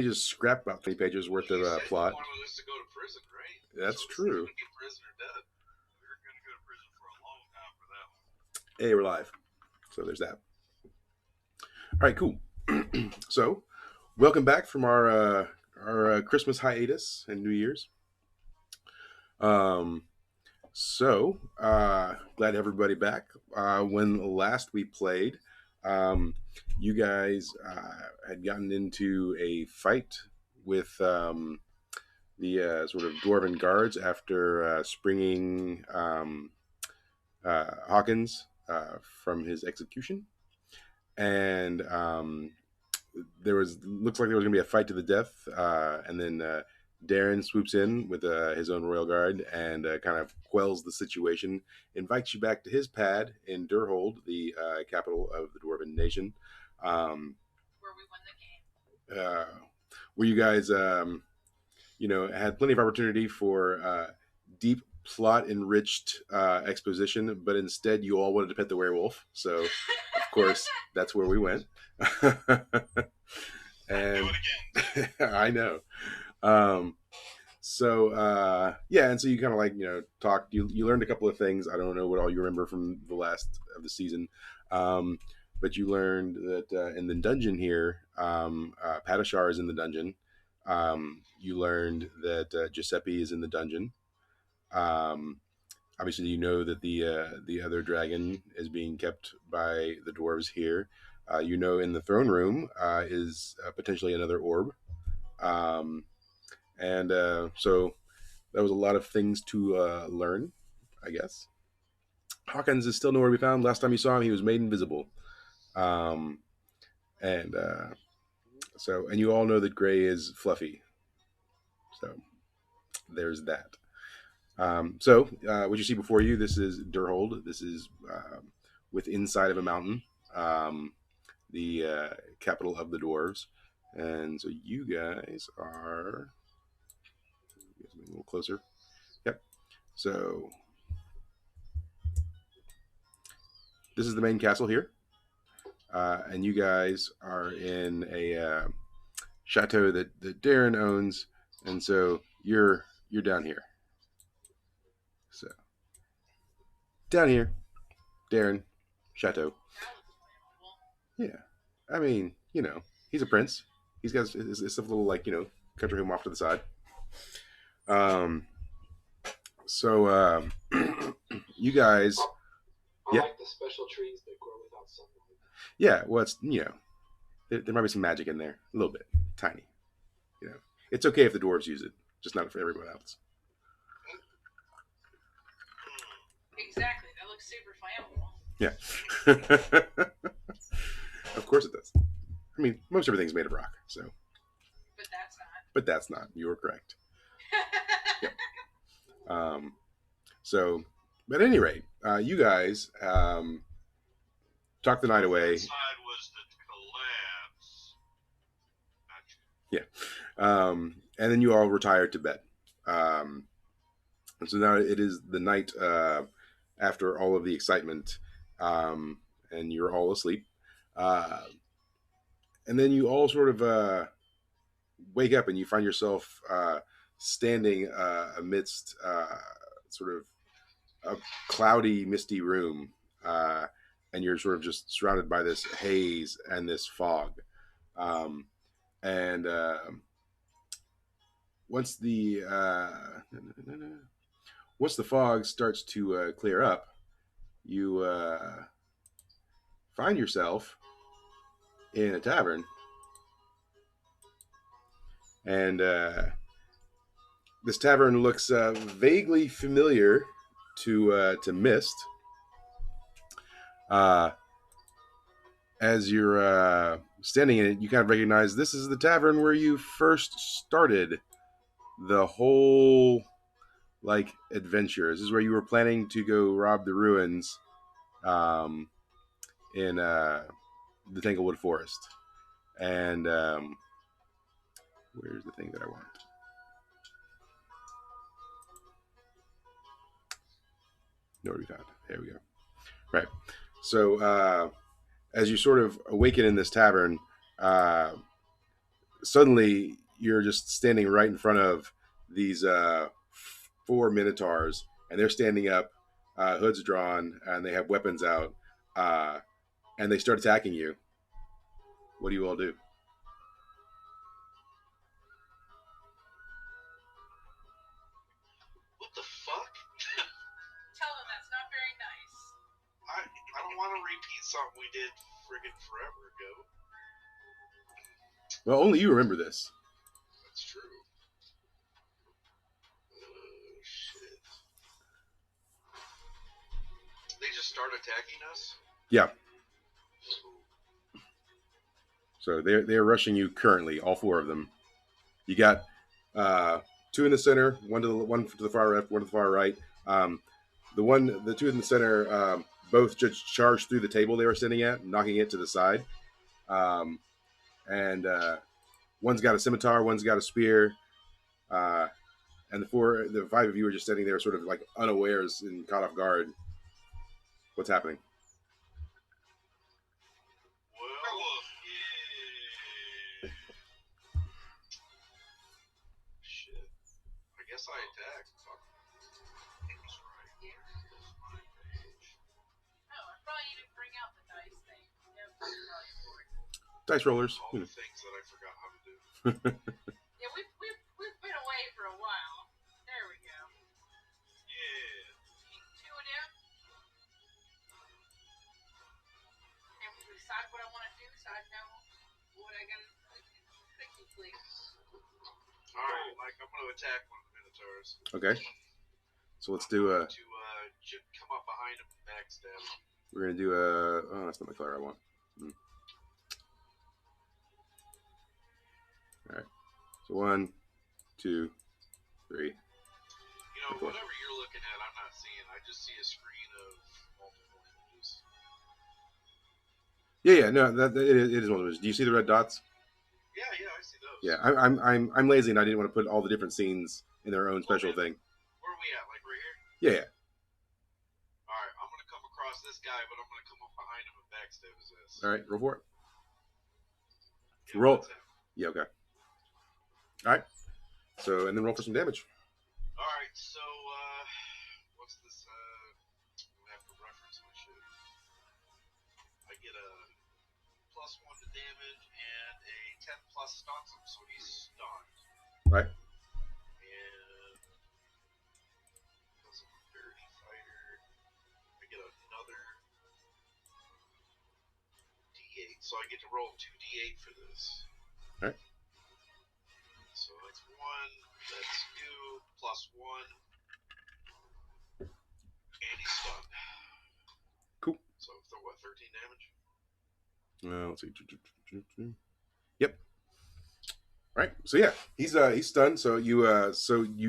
You just scrap about 20 pages worth of plot. Wanted us to go to prison, right? That's So it's true. gonna be prison or dead. We were gonna go to prison for a long time for that one. Hey, we're live. So there's that. All right, cool. So, welcome back from our Christmas hiatus and New Year's. Um, Glad everybody back. When last we played, you guys had gotten into a fight with the sort of dwarven guards after springing Hawkins from his execution, and there was looks like there was going to be a fight to the death, and then Darren swoops in with his own royal guard and kind of quells the situation, invites you back to his pad in Durhold, the capital of the Dwarven Nation, where we won the game. Where you guys, had plenty of opportunity for deep plot enriched exposition, but instead you all wanted to pet the werewolf. So, of course, that's where we went. And I know. And so you kind of talked. You learned a couple of things. I don't know what all you remember from the last of the season, but you learned that in the dungeon here, Padishar is in the dungeon. You learned that Giuseppe is in the dungeon. Obviously, you know that the other dragon is being kept by the dwarves here. In the throne room is potentially another orb. So that was a lot of things to learn, I guess. Hawkins is still nowhere to be found. Last time you saw him, he was made invisible. Um, and you all know that Gray is fluffy. So there's that. What you see before you, this is Durhold. This is with inside of a mountain, the capital of the dwarves. And so you guys are a little closer. Yep. So this is the main castle here, and you guys are in a chateau that Darren owns, and so you're down here. So down here, Darren, chateau. Yeah, I mean, he's a prince. He's got his little country home off to the side. So you guys. I like the special trees that grow without sunlight. Yeah, well, it's there might be some magic in there, a little bit, tiny. It's okay if the dwarves use it, just not for everyone else. Exactly, that looks super flammable. Yeah, of course it does. I mean, most everything's made of rock, so. But that's not. But that's not. You were correct. Yep. But at any rate, you guys talked the night away. Side was Yeah. the collapse. And then you all retired to bed. And so now it is the night after all of the excitement, and you're all asleep. And then you all sort of wake up and you find yourself standing amidst sort of a cloudy, misty room, and you're sort of just surrounded by this haze and this fog. Once the fog starts to clear up, you find yourself in a tavern, and this tavern looks vaguely familiar to Mist. As you're standing in it, you kind of recognize this is the tavern where you first started the whole adventure. This is where you were planning to go rob the ruins in the Tanglewood Forest. And where's the thing that I want? Nowhere to be found. There we go. Right. So as you sort of awaken in this tavern, suddenly you're just standing right in front of these four minotaurs, and they're standing up, hoods drawn, and they have weapons out, uh, and they start attacking you. What do you all do? What the fuck? Tell them that's not very nice. I don't want to repeat something we did friggin' forever ago. Well, only you remember this. That's true. Shit. They just start attacking us? Yeah. So they're rushing you currently, all four of them. You got two in the center, one to the far left, one to the far right. The two in the center both just charged through the table they were sitting at, knocking it to the side. And one's got a scimitar, one's got a spear, and the five of you are just sitting there, sort of like unawares and caught off guard. What's happening? Well, yeah. Shit. I guess I attack. Fuck. That's right. Here's my page. Oh, I probably need to bring out the dice thing. Yeah, that's probably important. Dice rollers. All the things that I forgot how to do. Yeah, we've been away for a while. There we go. Yeah. Two of them. And we decide what I want to do, so I know what I gotta quickly. Alright, Mike, I'm going to attack one of the Minotaurs. Okay. So let's do a. To come up behind him and backstab him. We're gonna do a. Oh, that's not the color I want. All right. So 1, 2, 3. You know, whatever you're looking at, I'm not seeing. I just see a screen of multiple images. Yeah. No, it is one of those. Do you see the red dots? Yeah, I see those. Yeah, I'm lazy and I didn't want to put all the different scenes in their own special thing. Where are we at? Like right here? Yeah. Alright, I'm gonna come across this guy, but I'm gonna come up behind him and backstab his ass. All right, roll for it. Yeah, Roll. that's it. Yeah. Okay. All right. So and then roll for some damage. Alright, so what's this? I have to reference my shit. I get a +1 to damage and a 10 plus stuns him, so he's stunned. Right. And because I'm a dirty fighter, I get another D8. So I get to roll 2d8 for this. All right. So that's 1, that's 2, +1. And he's stunned. Cool. So what, 13 damage? Let's see. Yep. All right. So yeah, he's stunned. So you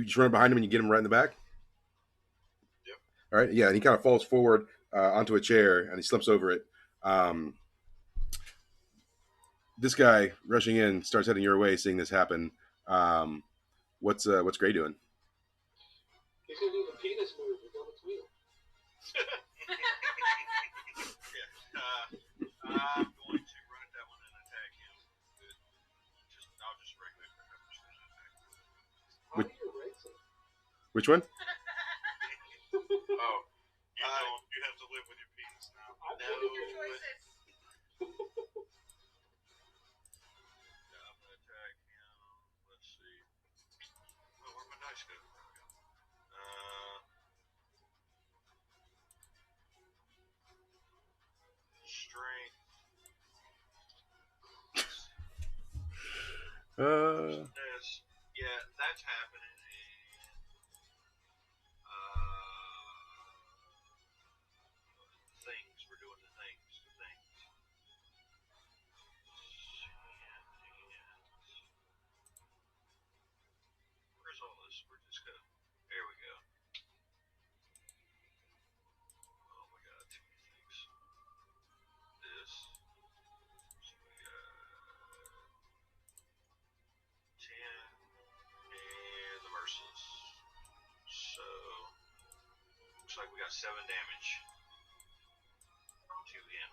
just run behind him and you get him right in the back. Yep. All right. Yeah, and he kind of falls forward onto a chair and he slips over it. This guy rushing in starts heading your way, seeing this happen. What's Gray doing? He's gonna do the penis move with on its wheel. I'm going to run at that one and attack him. I'll just regular attack him. How do you erase it? Which one? Oh, you have to live with your penis now. I'm No, gonna Your do choices. yeah, I'm gonna attack him. Let's see. Oh, where'd my dice go? There we go. Strength. Yeah, that's happening. Things. We're doing the things. Where's all this? We're just gonna. There we go. Oh my god, too many things. This. So we got 10 and the verses. So looks like we got 7 damage to him.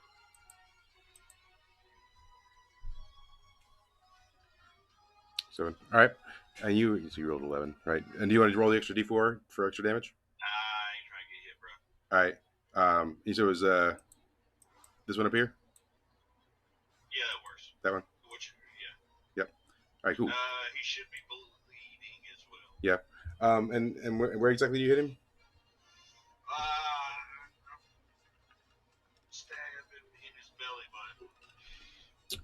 7. All right. And so you rolled 11, right? And do you want to roll the extra d4 for extra damage? I ain't trying to get hit, bro. All right. So it was this one up here? Yeah, that works. That one? Which, yeah. Yep. All right, cool. He should be bleeding as well. Yeah. And where exactly do you hit him? Stabbing in his belly button.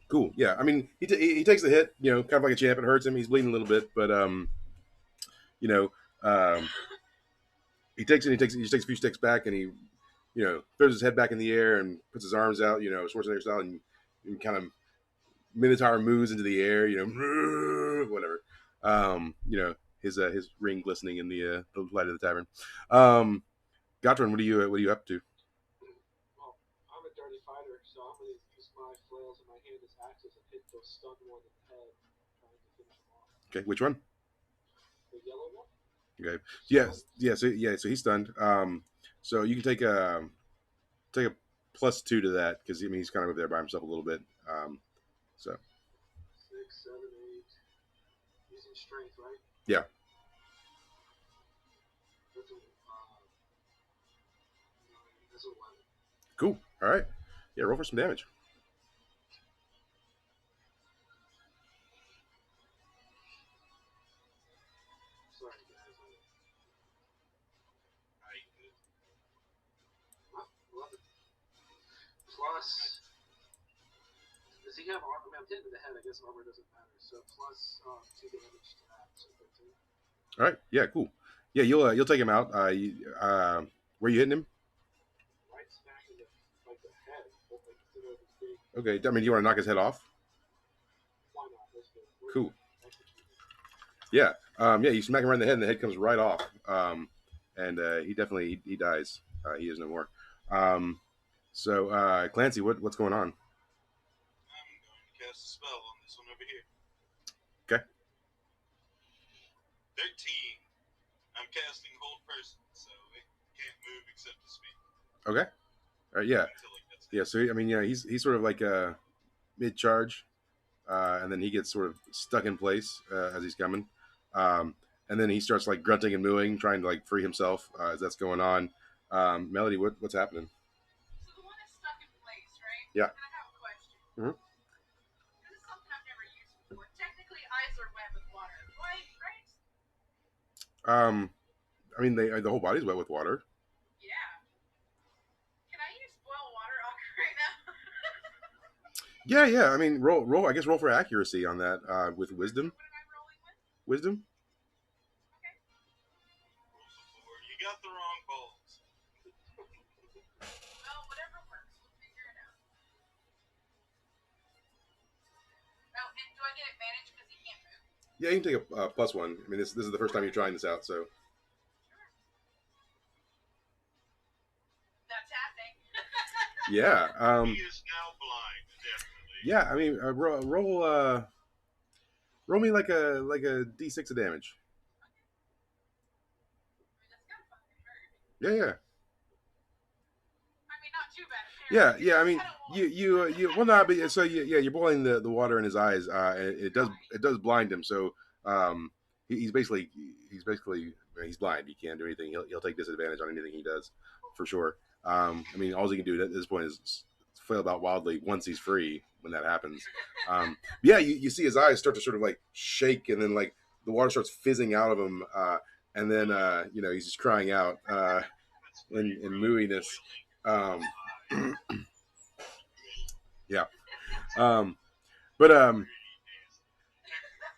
Cool. Yeah. I mean, he takes the hit, kind of like a champ. It hurts him. He's bleeding a little bit, but you know, he takes he just takes a few steps back, and he, throws his head back in the air and puts his arms out, Schwarzenegger style, and kind of Minotaur moves into the air, whatever. His ring glistening in the light of the tavern. Gotron, what are you up to? Well, I'm a dirty fighter, so I'm going to use my flails in my hand as axes and hit those stunned one in the head, trying to finish him off. Okay, which one? The yellow one? Okay. So he's stunned. So you can take a +2 to that because he's kind of over there by himself a little bit. So 6, 7, 8. Using strength, right? Yeah. That's 11. Cool. All right. Yeah, roll for some damage. Sorry, guys. 11. Plus. Does he have armor? I mean, I'm hitting in the head. I guess armor doesn't matter. So plus 2 damage to that. So 13. All right. Yeah. Cool. Yeah, you'll take him out. Where you hitting him? Right smack in the head. Okay. I mean, do you want to knock his head off? Why not? Let's do it. Cool. Yeah. You smack him right in the head, and the head comes right off. And he definitely he dies. He is no more. So Clancy, what's going on? I'm going to cast a spell on this one over here. Okay. 13. I'm casting hold person, so it can't move except to speak. Okay. All right. Yeah. Until it gets Yeah. So I mean, he's sort of like mid charge, and then he gets sort of stuck in place as he's coming, and then he starts like grunting and mooing, trying to like free himself as that's going on. Melody, what's happening? So the one that's stuck in place, right? Yeah. And I have a question. Mhm. This is something I've never used before. Technically, eyes are wet with water, right? I mean, the whole body's wet with water. Yeah. Can I use boil water on right now? Yeah. I mean, roll. I guess roll for accuracy on that with wisdom. What am I rolling with? Wisdom. Okay. You got the wrong balls. Well, whatever works. We'll figure it out. Oh, and do I get advantage because he can't move? Yeah, you can take a +1. I mean, this is the first time you're trying this out, so. That's happening. Yeah. He is now blind, definitely. Yeah. I mean, roll me like a d6 of damage. That's kind of fucking hurt. Yeah. I mean, not too bad. Yeah. I mean, you well, no, but so you're boiling the water in his eyes. And it does blind him. So he's basically he's blind. He can't do anything. He'll take disadvantage on anything he does, for sure. I mean, all he can do at this point is flail about wildly once he's free when that happens. Yeah, you see his eyes start to sort of like shake, and then like the water starts fizzing out of him, and then he's just crying out in mooiness. Yeah. But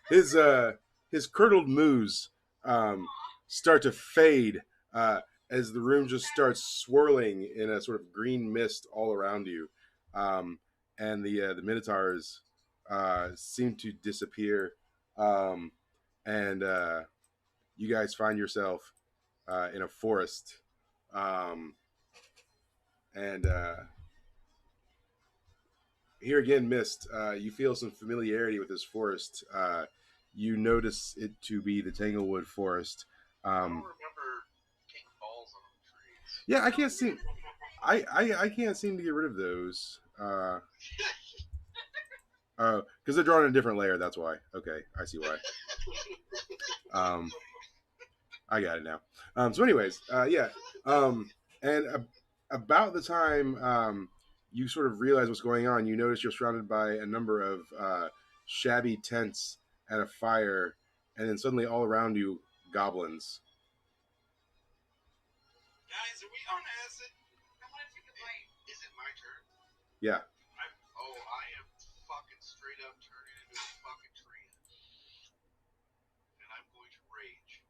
his curdled moos start to fade as the room just starts swirling in a sort of green mist all around you, and the minotaurs seem to disappear, and you guys find yourself in a forest, and here again, Mist, you feel some familiarity with this forest. You notice it to be the Tanglewood Forest. I don't remember king balls on trees. Yeah, I can't seem. I can't seem to get rid of those. Because they're drawn in a different layer. That's why. Okay, I see why. I got it now. So, anyways, yeah. And about the time you sort of realize what's going on, you notice you're surrounded by a number of shabby tents and a fire, and then suddenly all around you, goblins. Guys, are we on acid? I want to take a bite. Is it my turn? Yeah. I am fucking straight up turning into a fucking tree. And I'm going to rage.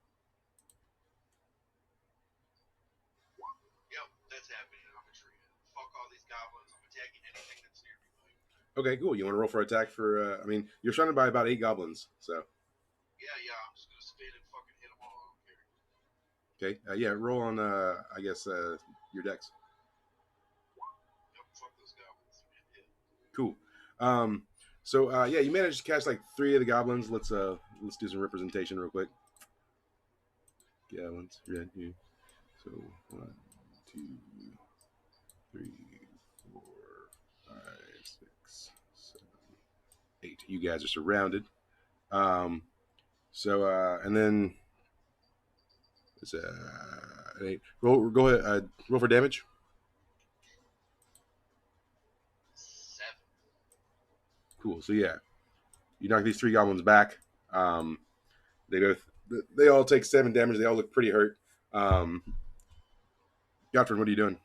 Yep, that's happening. I'm a tree. Fuck all these goblins. I'm attacking anything that's near me. Okay, cool. You want to roll for attack for? I mean, you're surrounded by about 8 goblins, so. Yeah, I'm just gonna spin and fucking hit them all. I don't care. Okay. Yeah. Roll on. I guess your dex. Yep, fuck those goblins. Yeah. Cool. So yeah, you managed to catch like 3 of the goblins. Let's do some representation real quick. Goblins. Red. Yeah. So 1, 2, 3, 4, 5, 6, 7, 8. You guys are surrounded. And then it's an 8. Go ahead. Roll for damage. 7. Cool. So yeah, you knock these 3 goblins back. They all take 7 damage. They all look pretty hurt. Godfrey, what are you doing?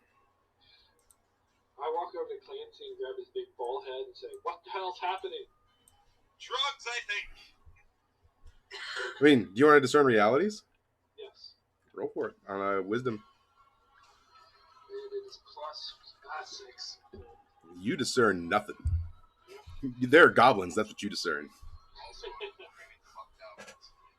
I walk over to Clancy and grab his big bald head and say, "What the hell's happening?" Drugs, I think. I mean, do you want to discern realities? Yes. Roll for it on wisdom. And it is plus 6. You discern nothing. They're goblins. That's what you discern. Also, fucked up.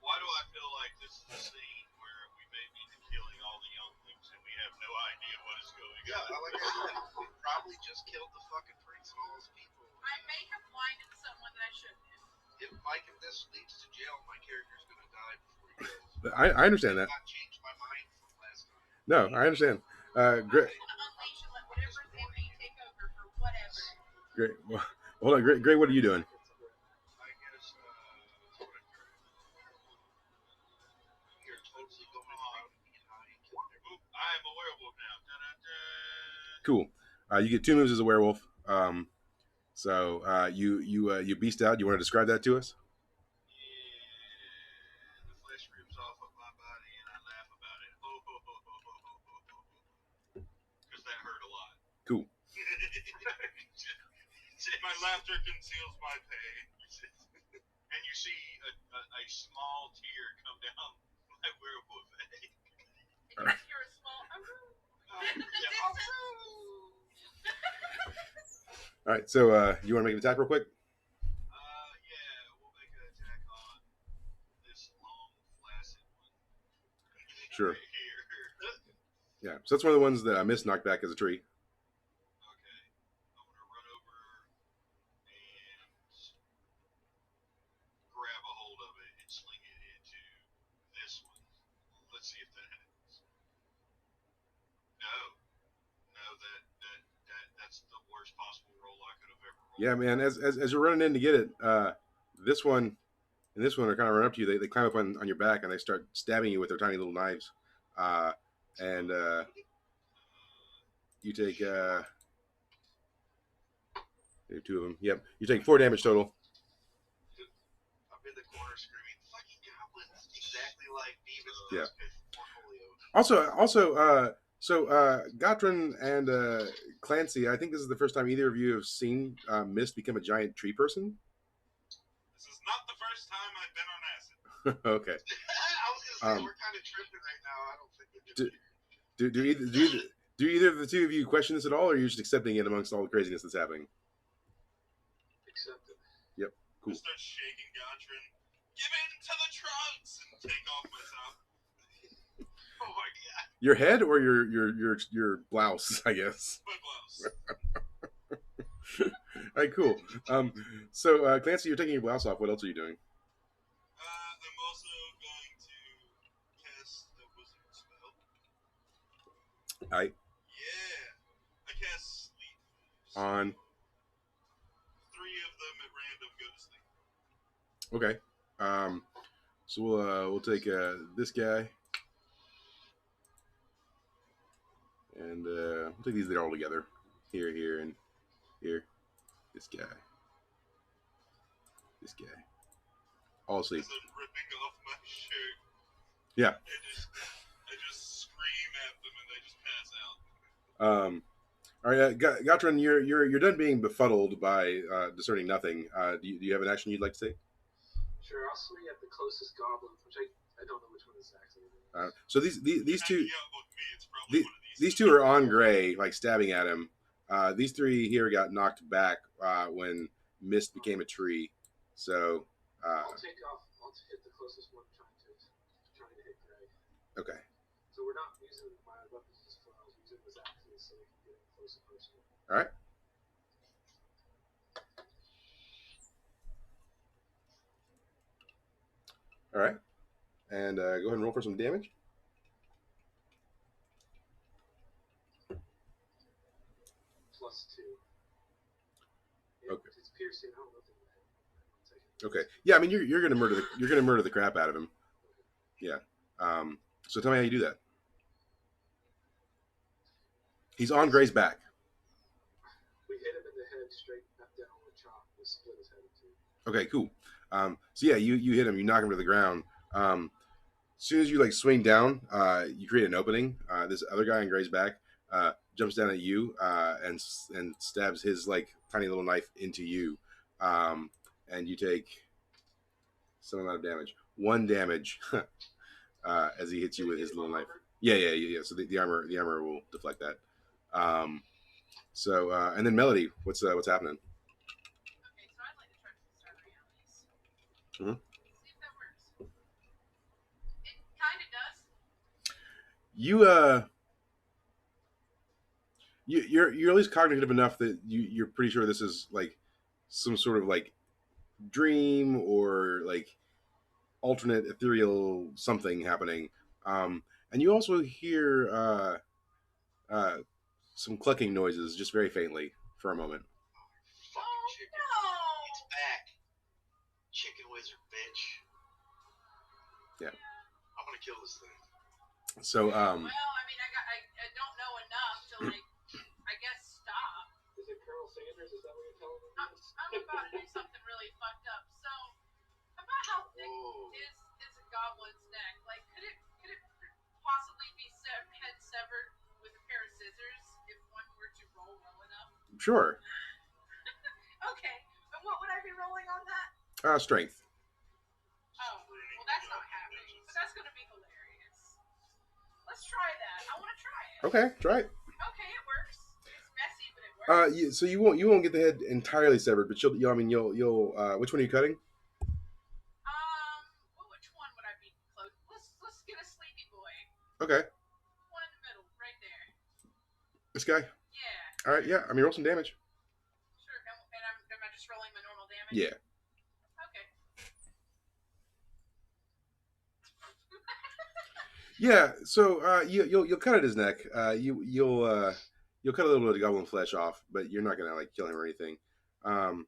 Why do I feel like this is the scene where we may be killing all the younglings and we have no idea what is going on? Yeah, like I said, we probably just killed the fucking prince and all those people. I may have blinded someone that I shouldn't have. If this leads to jail, my character's gonna die before he goes. I understand that. Not changed my mind from last time. No, I understand. Great. I'm gonna unleash and let whatever's in me take over for whatever. Great. Well, hold on. Great. What are you doing? I guess you're totally going out and being high and killing everyone. I am a werewolf now. Da-da-da. Cool. You get 2 moves as a werewolf. So you beast out. You want to describe that to us? Yeah, the flesh rips off of my body and I laugh about it. Because that hurt a lot. Cool. My laughter conceals my pain. And you see a small tear come down my werewolf head. And you hear a small All right. So you want to make an attack real quick? Yeah, we'll make an attack on this long, flaccid one. Sure. Right here. Yeah. So that's one of the ones that I missed knocked back as a tree. Okay. I'm going to run over and grab a hold of it and sling it into this one. Let's see if that happens. No, that's the worst possible roll I could have ever rolled. Yeah, man. As you're running in to get it, this one and this one are kind of run up to you. They climb up on your back and they start stabbing you with their tiny little knives. And you take 2 of them. Yep. You take 4 damage total. I'm in the corner screaming, "Fucking goblins!" Exactly like Beavis Yeah. does with Portfolio. So Gotrin and Clancy, I think this is the first time either of you have seen Mist become a giant tree person. This is not the first time I've been on acid. Okay. I was gonna say we're kind of tripping right now. I don't think we can. Do either of the 2 of you question this at all, or are you just accepting it amongst all the craziness that's happening? Accept it. Yep. Cool. I start shaking Gotrin. Give in to the trunks and take off my top. Oh my god. Your head or your blouse, I guess. My blouse. All right, cool. So Clancy, you're taking your blouse off. What else are you doing? I'm also going to cast the wizard spell. All right. Yeah. I cast sleep. On 3 3 of them at random go to sleep. Okay. So we'll take this guy, and we'll take these all together. Here, and here. This guy. This guy. All asleep. As I'm ripping off my shirt, Yeah. I just scream at them and they just pass out. All right, Gatron, you're done being befuddled by discerning nothing. Do you have an action you'd like to take? Sure, I'll swing at the closest goblin, which I don't know which one exactly it is. So these two Hanging out with me, it's probably one of these two are on Gray, like stabbing at him. These three here got knocked back when Mist became a tree. So I'll take off. I'll hit the closest one, trying to hit Gray. Okay. So we're not using my weapons just for I was using his axes, so we can get him close and personal. All right. All right. And go ahead and roll for some damage. +2. Okay. It's piercing. I don't know if it Okay. Yeah, I mean you're gonna murder the crap out of him. Yeah. So tell me how you do that. He's on Gray's back. We hit him in the head straight up down with chop. We split his head in two. Okay, cool. So yeah, you hit him, you knock him to the ground. As soon as you like swing down, you create an opening. This other guy on Gray's back jumps down at you and stabs his like tiny little knife into you, and you take some amount of damage. 1 damage as he hits you with his little knife. Yeah. So the armor will deflect that. So and then Melody, what's happening? Okay, so I'd like to try to start realities. Mhm. See if that works. It kind of does. You're at least cognitive enough that you're pretty sure this is like some sort of like dream or like alternate ethereal something happening, and you also hear some clucking noises just very faintly for a moment. fucking chicken. No! It's back. Chicken wizard, bitch. Yeah. I'm gonna kill this thing. So Well, I mean, I don't know enough to like, I guess stop. Is it Colonel Sanders? Is that what you're telling me? I'm about to do something really fucked up. So, about how thick Whoa. is a goblin's neck? Like, could it possibly be head severed with a pair of scissors if one were to roll well enough? sure, Okay, and what would I be rolling on that? strength. Oh, well, that's not happening, but that's gonna be hilarious. Let's try that. I want to try it. Okay, try it. Okay, it works. It's messy, but it works. So you won't get the head entirely severed, but you'll which one are you cutting? Well, which one would I be close? Let's get a sleepy boy. Okay, One in the middle, right there. this guy. Yeah. All right, yeah. I mean, roll some damage. Sure. And am I just rolling my normal damage? Yeah. Okay. Yeah. So you'll cut at his neck. You'll cut a little bit of goblin flesh off, but you're not gonna like kill him or anything. And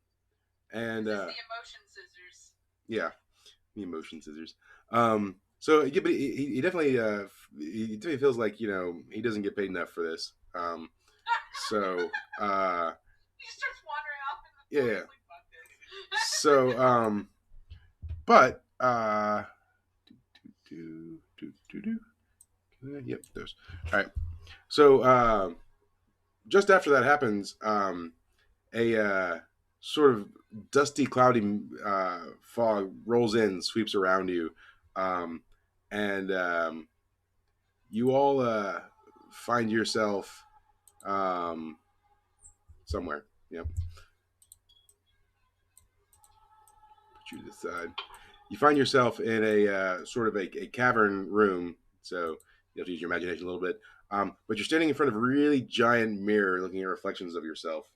This is the emotion scissors. yeah, the emotion scissors. So yeah, but he definitely feels like he doesn't get paid enough for this. So He starts wandering off in the Yeah. forest like, fuck this. so but yep, those. All right. So just after that happens, a sort of dusty, cloudy fog rolls in, sweeps around you, and you all find yourself somewhere. Yep. Put you to the side. You find yourself in a sort of a cavern room, so you have to use your imagination a little bit. But you're standing in front of a really giant mirror looking at reflections of yourself.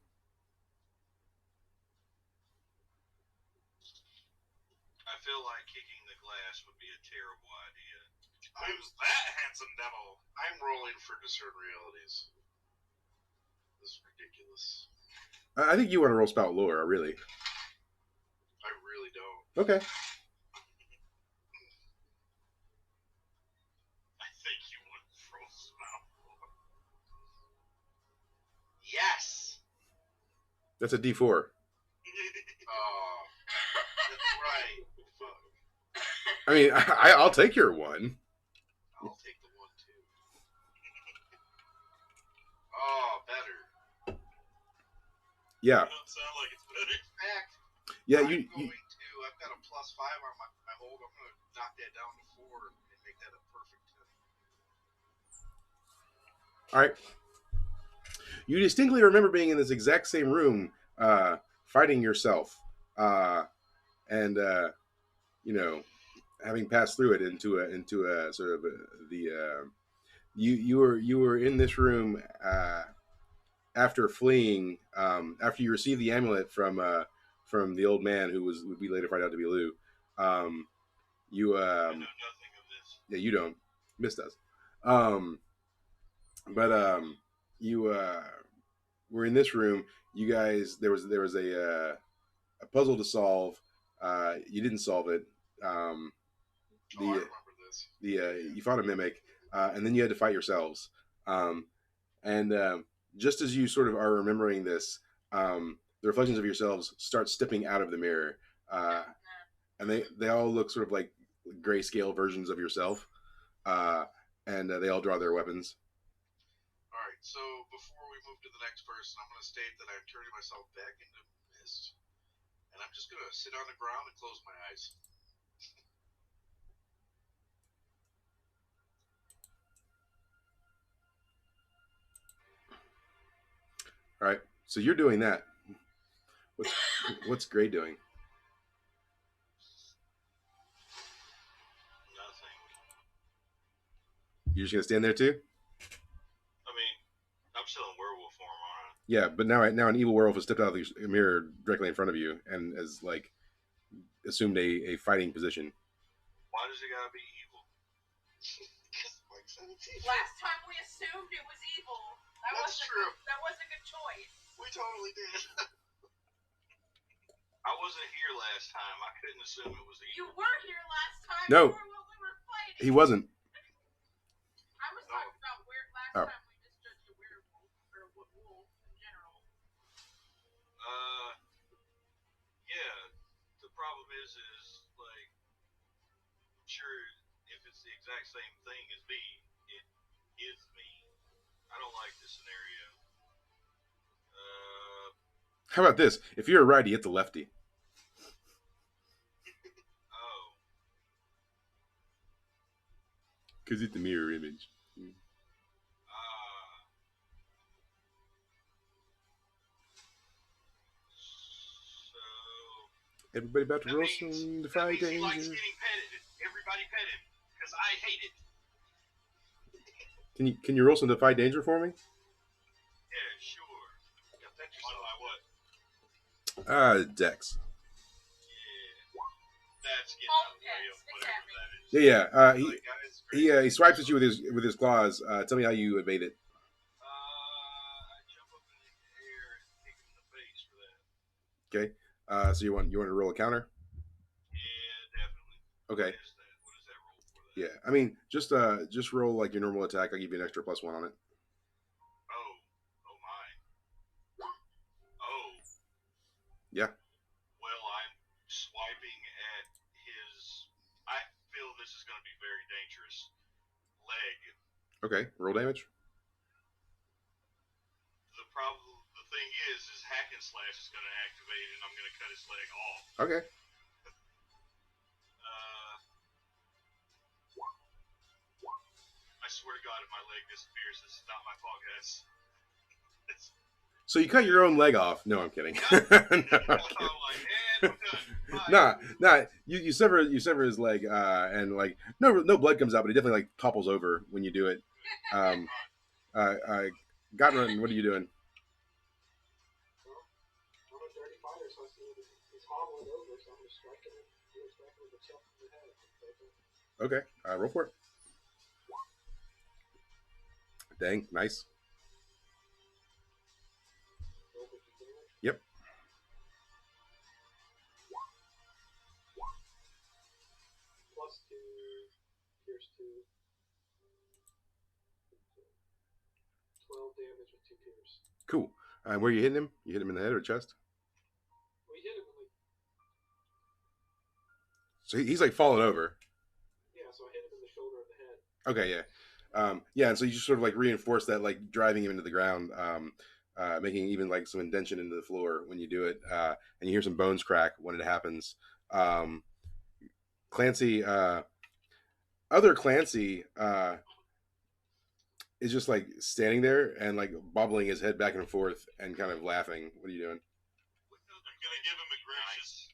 I feel like kicking the glass would be a terrible idea. Who's that handsome devil? I'm rolling for discern realities. This is ridiculous. I think you want to roll spout lore, really. I really don't. Okay. I think you want to roll spout lore. Yes. That's a D4. Oh, that's right. Fuck. I mean, I'll take your one. I'll take the one too. Oh, better. Yeah. It don't sound like it's better. In fact, Yeah, I'm you going to. I've got a +5 on my hold. I'm going to knock that down to 4 and make that a perfect 10. all right. You distinctly remember being in this exact same room, fighting yourself, and you know, having passed through it into a sort of you were in this room after fleeing, after you received the amulet from the old man who would be later find out to be Lou. You I know nothing of this. yeah, you don't. Miss does. But you were in this room. You guys, there was a puzzle to solve. You didn't solve it. I remember this. You fought a mimic, and then you had to fight yourselves. And just as you sort of are remembering this, the reflections of yourselves start stepping out of the mirror, and they all look sort of like grayscale versions of yourself, and they all draw their weapons. All right, so before we move to the next person, I'm going to state that I'm turning myself back into mist, and I'm just going to sit on the ground and close my eyes. All right, so you're doing that. What's Gray doing? Nothing. You're just gonna stand there too? I mean, I'm still in werewolf form, aren't I? Yeah, but now an evil werewolf has stepped out of the mirror directly in front of you and has like assumed a fighting position. Why does it gotta be evil? Because like 17. Last time we assumed it was evil. That's true. That was a good choice. We totally did. I wasn't here last time. I couldn't assume it was You evil. were here last time. No. You were when we were fighting. He wasn't. I was talking about last Oh. time we just judged a werewolf or a wolf in general. Yeah. The problem is like, sure, if it's the exact same thing as me, it is me. I don't like this scenario. How about this? If you're a righty, it's a lefty. Oh. Because it's the mirror image. So. Everybody about to roll some Defy He likes danger. getting petted. Everybody pet him, because I hate it. Can you roll some Defy danger for me? Yeah, sure. Yeah, pet yourself. By what? Dex. Yeah. That's getting All out of the way of pets, whatever exactly. that is. Yeah. Like, guys, He swipes at you with his claws. Tell me how you evade it. I jump up in the air and kick him in the face for that. Okay. So you want to roll a counter? Yeah, definitely. Okay. What is that roll for that? Yeah. I mean, just roll like your normal attack. I'll give you an extra +1 on it. Oh my. Oh. Yeah. Well, I'm swiping at his. I feel this is going to be very dangerous. Leg. Okay. Roll damage. The thing is hack and slash is going to activate, and I'm going to cut his leg off. Okay. I swear to God, if my leg disappears, this is not my fault, guys. So you cut your own leg off? No, I'm kidding. Nah. You sever his leg, and like no blood comes out, but he definitely like topples over when you do it. Gottman, what are you doing? Well, I'm a dirty fighter, so I see he's hobbling over, so I'm just striking him with the chest in the head. Okay, roll for it. Dang, nice. Roll with the damage. Yep. Pierce 2. 12 damage with 2 pierce. Cool. Where you hitting him? You hit him in the head or chest? We hit him in like. So he's like falling over. Yeah, so I hit him in the shoulder and the head. Okay, yeah. Yeah, and so you just sort of like reinforce that, like driving him into the ground, making even like some indention into the floor when you do it, and you hear some bones crack when it happens. Clancy, other Clancy, is just like standing there and like bobbling his head back and forth and kind of laughing. What are you doing? I'm gonna give him a gracious.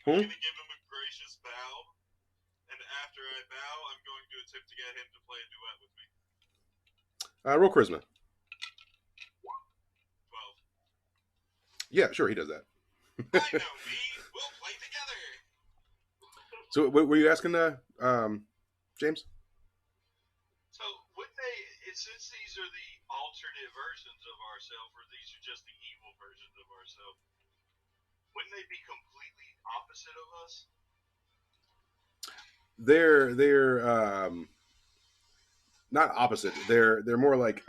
Hmm? I'm gonna give him a gracious bow, and after I bow, I'm going to attempt to get him to play a duet with me. Roll charisma. 12. Yeah, sure, he does that. I know me. We'll play together. So, what were you asking, James? So, would they, since these are the alternate versions of ourselves, or these are just the evil versions of ourselves, wouldn't they be completely opposite of us? They're not opposite. They're more like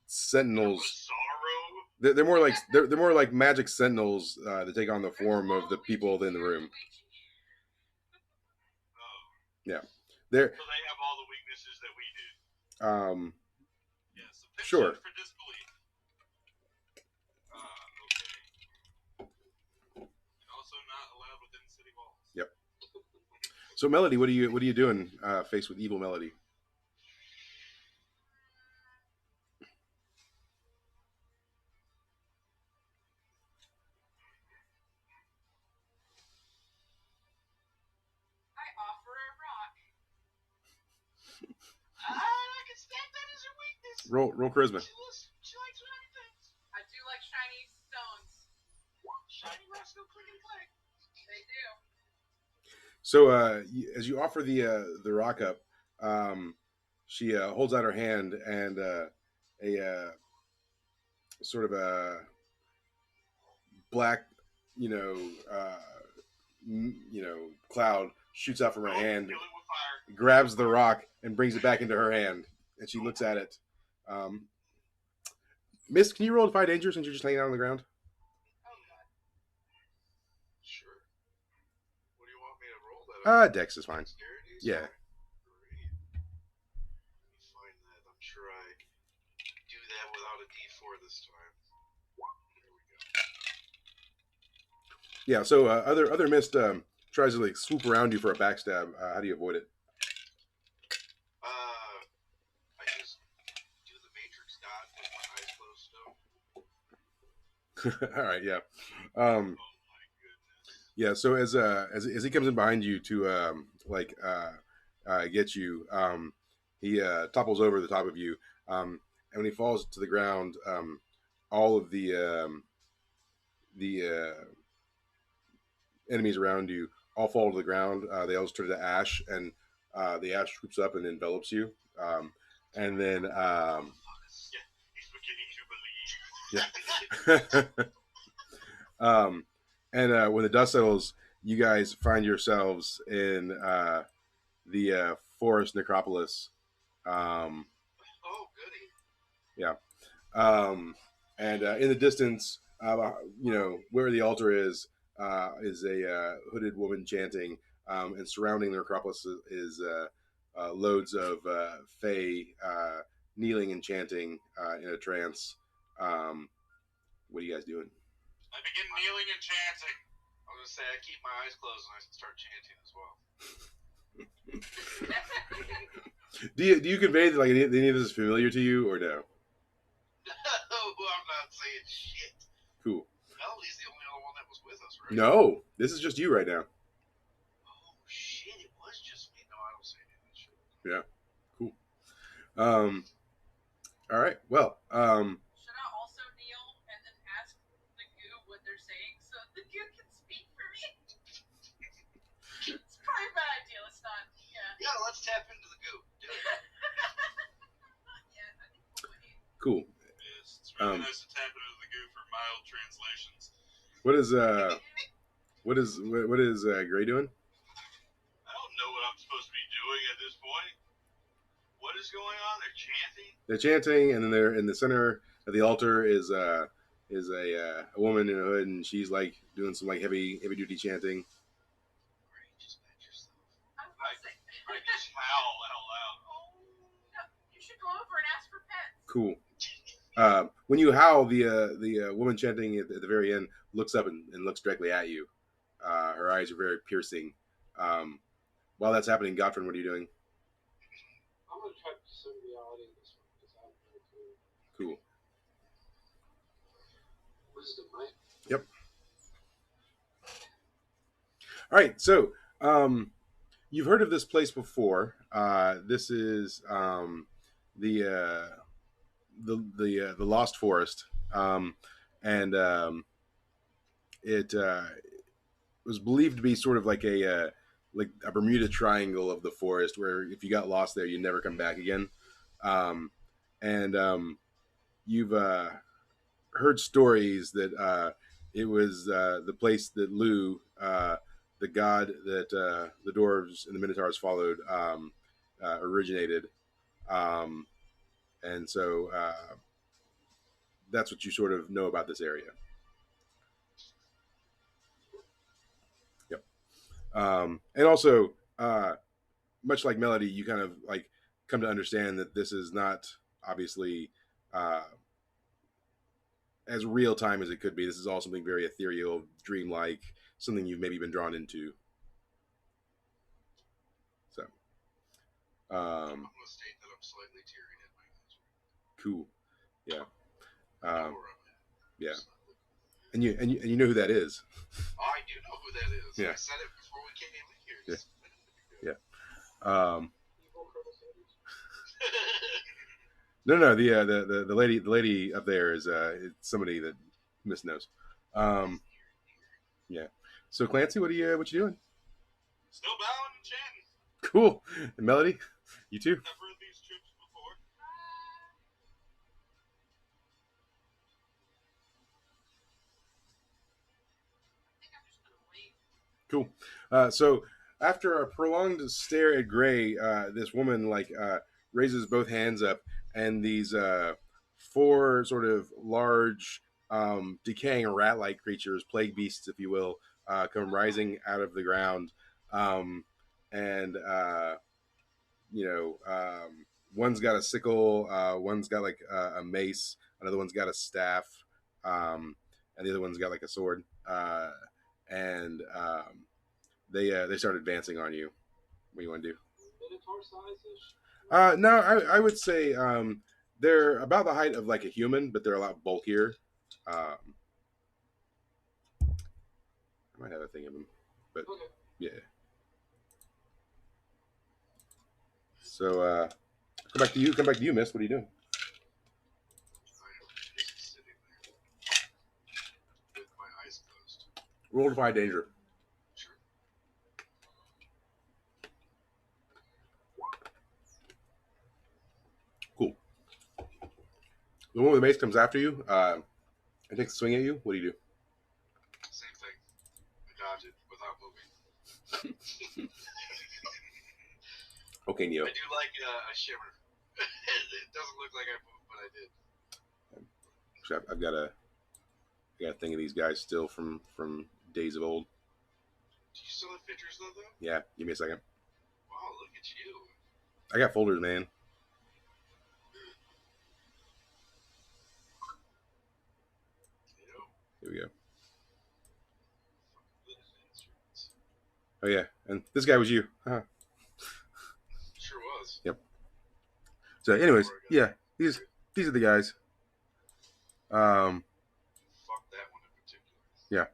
sentinels. Sorrow. They're more like they're more like magic sentinels that take on the form of the people in the room. Oh. Yeah, they're So they have all the weaknesses that we do. Yes. Sure. For disbelief. Okay. And also not allowed within city walls. Yep. So Melody, what are you doing faced with evil Melody? I offer a rock. I can stamp that as her weakness. Roll charisma. She likes shiny things. I do like shiny stones. Shiny rocks go click and click. They do. So as you offer the rock up, she holds out her hand, and a sort of a black, cloud shoots out from her hand, Kill it with fire. grabs the rock, and brings it back into her hand. And she looks at it. Miss, can you roll Defy Danger since you're just hanging out on the ground? Oh god. Sure. What do you want me to roll that? Dex is fine. Dexterity? Yeah. Great. Let me find that. I'm sure I do that without a D4 this time. There we go. Yeah. So other mist tries to like swoop around you for a backstab. How do you avoid it? I just do the Matrix dot with my eyes closed still. All right. Yeah. Oh my goodness. Yeah. So as he comes in behind you to get you, he topples over the top of you, and when he falls to the ground, all of the enemies around you all fall to the ground. They all just turn to ash, and the ash swoops up and envelops you. And then He's beginning to believe. yeah. And when the dust settles, you guys find yourselves in the forest necropolis. Oh, goody. Yeah. And in the distance, where the altar is a hooded woman chanting, and surrounding the necropolis is loads of fae kneeling and chanting in a trance. What are you guys doing? I begin kneeling and chanting. I was gonna say I keep my eyes closed and I start chanting as well. Do you convey that like any of this is familiar to you or no? No, I'm not saying shit. Cool. Melody's the only other one that was with us, right? No, this is just you right now. Oh shit! It was just me. No, I don't say anything. Shit. Yeah. Cool. All right. Well. Should I also kneel and then ask the goo what they're saying so the goo can speak for me? It's probably a bad idea. Let's not. Yeah. Yeah, let's tap into the goo. Do it. Yeah, I think we'll wait. Cool. Yes, it's really nice to tap into the goo for mild translations. What is Gray doing? I don't know what I'm supposed to be doing at this point? What is going on? They're chanting. They're chanting, and then they're in the center of the altar is a woman in a hood, and she's like doing some like heavy duty chanting. Or you just met yourself. I was saying. I just howl out loud. Oh, no, you should go over and ask for pets. Cool. When you howl, the woman chanting at the very end looks up and looks directly at you. Her eyes are very piercing. While that's happening, Gottfried, what are you doing? I'm gonna try to discern reality in this one because I have no clue. Cool. Wisdom, right? Yep. All right. So you've heard of this place before. This is the Lost Forest, and it was believed to be sort of like a Bermuda Triangle of the forest, where if you got lost there, you never come back again. And you've heard stories that it was the place that Lu, the god that the dwarves and the Minotaurs followed, originated. And so that's what you sort of know about this area. Yep. And also, much like Melody, you kind of like come to understand that this is not obviously as real time as it could be. This is all something very ethereal, dreamlike, something you've maybe been drawn into. So, I'm going to state that I'm slightly tearing at my eyes. Cool. Yeah. Yeah. Slightly. And you know who that is. I do know who that is. Yeah. I said it before we came in here. Yeah. Evil Colonel Sanders. No, the lady up there is it's somebody that Miss knows. Yeah. So Clancy, what you doing? Still bowing and chanting. Cool. And Melody, you too. I've read these trips before. I think I'm just gonna wait. Cool. So after a prolonged stare at Gray, this woman raises both hands up, and these four sort of large, decaying rat-like creatures, plague beasts, if you will, come rising out of the ground, and one's got a sickle, one's got like a mace, another one's got a staff, and the other one's got like a sword, and they start advancing on you. What do you want to do? Minotaur size-ish? No, I would say they're about the height of like a human, but they're a lot bulkier. I might have a thing of them, but Okay. yeah. So come back to you, Miss. What are you doing? I am just sitting there with my eyes closed. Roll Defy Danger. Sure. Cool. The one with the mace comes after you. It takes a swing at you. What do you do? Same thing. I dodge it without moving. Okay, Neo. I do like a shimmer. It doesn't look like I moved, but I did. So I've got a thing of these guys still from days of old. Do you still have pictures of them? Yeah, give me a second. Wow, look at you. I got folders, man. Here we go. Oh yeah, and this guy was you. Huh. Sure was. Yep. So, anyways, yeah, these are the guys. Fuck that one in particular. Yeah.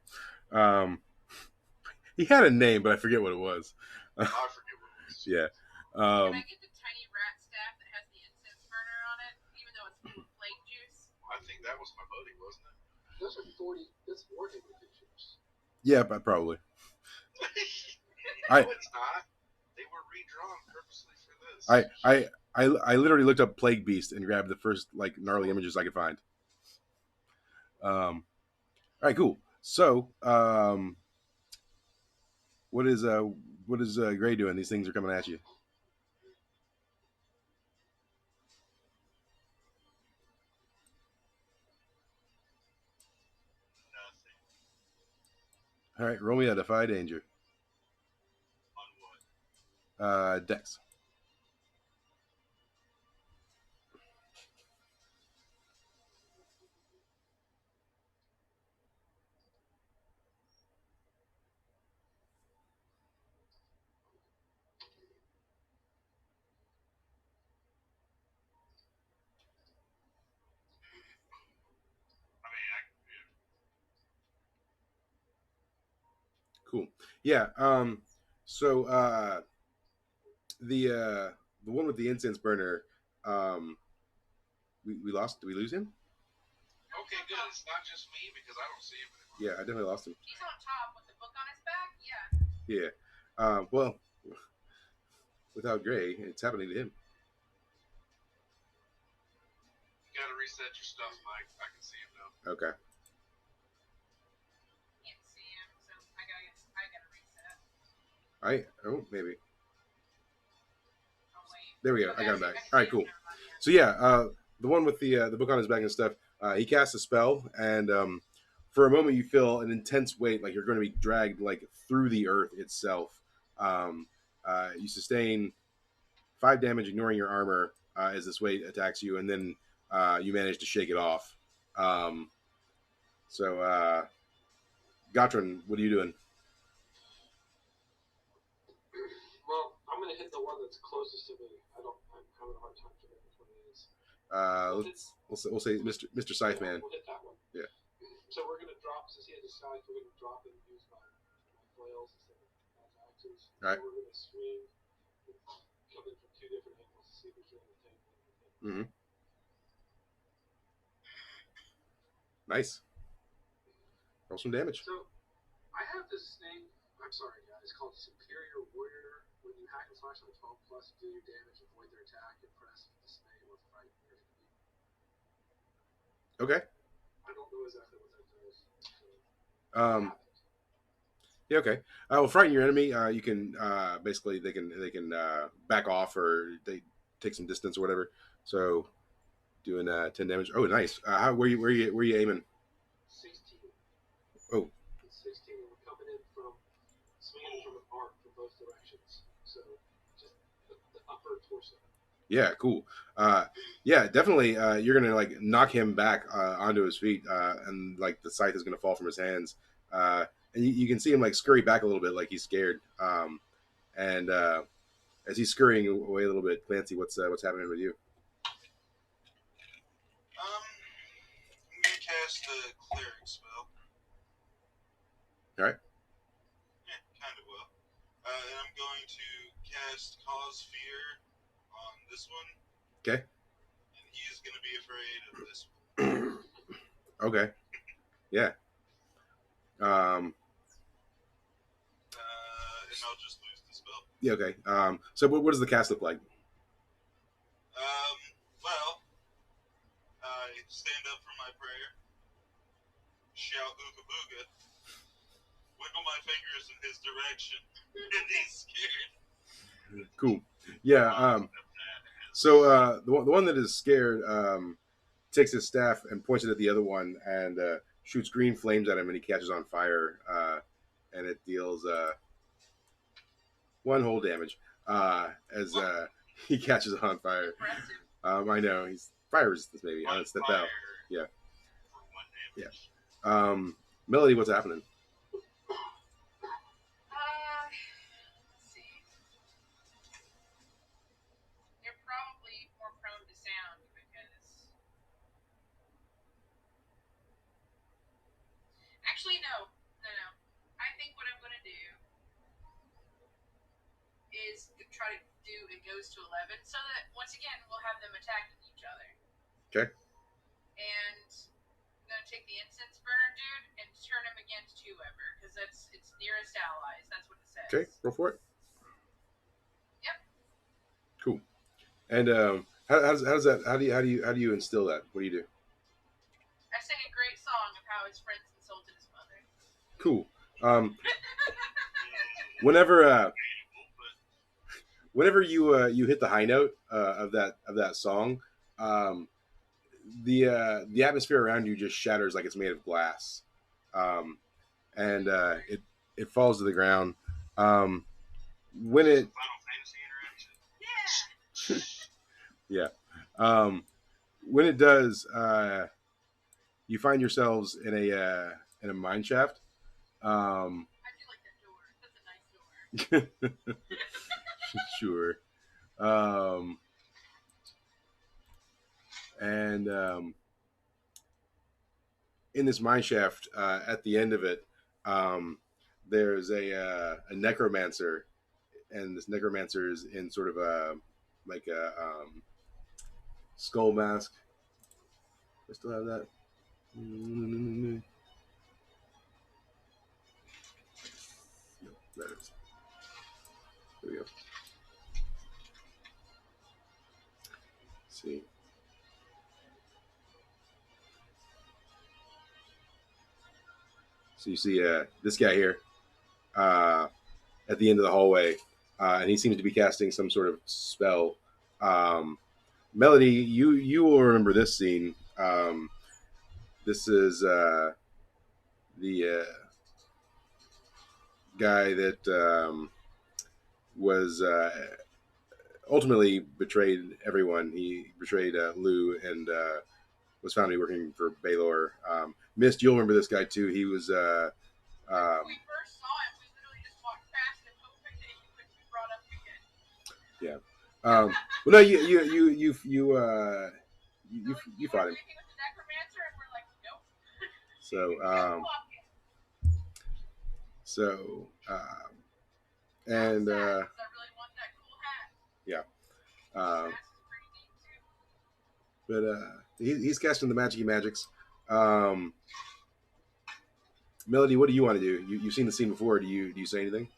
He had a name, but I forget what it was. I forget what it was. Yeah. Can I get the tiny rat staff that has the incense burner on it, even though it's full of plague juice? I think that was my buddy, wasn't it? Those are 40. That's Warhammer pictures. Yeah, but probably. No, it's not. They were redrawn purposely for this. I literally looked up Plague Beast and grabbed the first like gnarly images I could find. All right, cool. So, what is Gray doing? These things are coming at you. All right, roll me a Defy Danger. On what? Dex. I mean, Cool. Yeah. So the one with the incense burner, um, we lost. Did we lose him? okay, good. It's not just me because I don't see him anymore. Yeah, I definitely lost him. He's on top with the book on his back. Yeah. Yeah. Well, without Gray, it's happening to him. You gotta reset your stuff, Mike. I can see him now. Okay. Can't see him, so I gotta reset. Maybe. Oh wait. There we go. Okay, I got him see- back. I can All right, see him. cool. Never mind, yeah. So yeah, the one with the book on his back and stuff. He casts a spell, and for a moment you feel an intense weight, like you're going to be dragged like through the earth itself. You sustain 5 damage, ignoring your armor, as this weight attacks you, and then you manage to shake it off. So, Gotron, what are you doing? Well, I'm gonna hit the one that's closest to me. I'm having a hard time figuring which one it is. We'll say Mr. Scytheman. We'll hit that one. Yeah. So we're gonna drop, since he has a scythe, we're gonna drop and use my flails instead of axes. All right. So we're gonna swing, come in from 2 different angles to see if we can entangle him. Mm-hmm. Nice. Roll some damage. So I have this thing. I'm sorry, guys. Called Superior Warrior. When you hack and slash on a 12 plus, do your damage, avoid their attack, impress, dismay, or frighten. Okay. I don't know exactly what that does. So, Yeah. Okay. Well, frighten your enemy. You can basically they can back off or they take some distance or whatever. So doing 10 damage. Oh, nice. Where you aiming? 16. Oh. 16. We're coming in from swinging from an arc from both directions. So just the upper torso. Yeah, cool. Yeah, definitely. You're gonna like knock him back onto his feet, and like the scythe is gonna fall from his hands. And you can see him like scurry back a little bit, like he's scared. And as he's scurrying away a little bit, Clancy, what's happening with you? I'm gonna cast the cleric spell. All right. Yeah, kind of will. And I'm going to cast Cause Fear on this one. Okay. And he is going to be afraid of this one. Okay. Yeah. And I'll just lose the spell. Yeah. Okay. So what does the cast look like? Well, I stand up for my prayer, shout ooga booga, wiggle my fingers in his direction, and he's scared. Cool. Yeah. So the one that is scared takes his staff and points it at the other one and shoots green flames at him, and he catches on fire, and it deals 1 whole damage as he catches on fire. Impressive. I know he's fire resistance, maybe. On Step fire out. Yeah. For 1 damage. Melody, what's happening? Let's see. They're probably more prone to sound because. Actually, no. I think what I'm gonna do is to try to do it goes to 11, so that once again we'll have them attacking each other. Okay. And I'm gonna take the incense burner dude and turn him against whoever, because that's its nearest allies. That's what it says. Okay, roll for it. Yep. Cool. And how's that? How do you instill that? What do you do? I sang a great song of how his friends insulted his mother. Cool. Whenever you hit the high note of that song, the atmosphere around you just shatters like it's made of glass, and it falls to the ground. Um, when it Final Fantasy interaction. Yeah. yeah, when it does, you find yourselves in a mine shaft. Um, I do like that door. That's a nice door. sure. Um, and in this mine shaft, at the end of it, um, there's a necromancer, and this necromancer is in sort of a like a skull mask. I still have that. There it is. There we go. Let's see. So you see this guy here uh, at the end of the hallway, and he seems to be casting some sort of spell. Melody, you will remember this scene. This is the guy that was ultimately betrayed everyone. He betrayed Lou and was found to be working for Baylor. Mist, you'll remember this guy too. He was. When we first saw him, we literally just walked past him, hoping that he would be brought up again. Yeah. Well, no, you fought him. Drinking with the necromancer, and we're like, nope. So so and I really want that cool hat. yeah. Mask is pretty neat too. But he's casting the magicy magics. Melody, what do you want to do? You've seen the scene before. Do you say anything?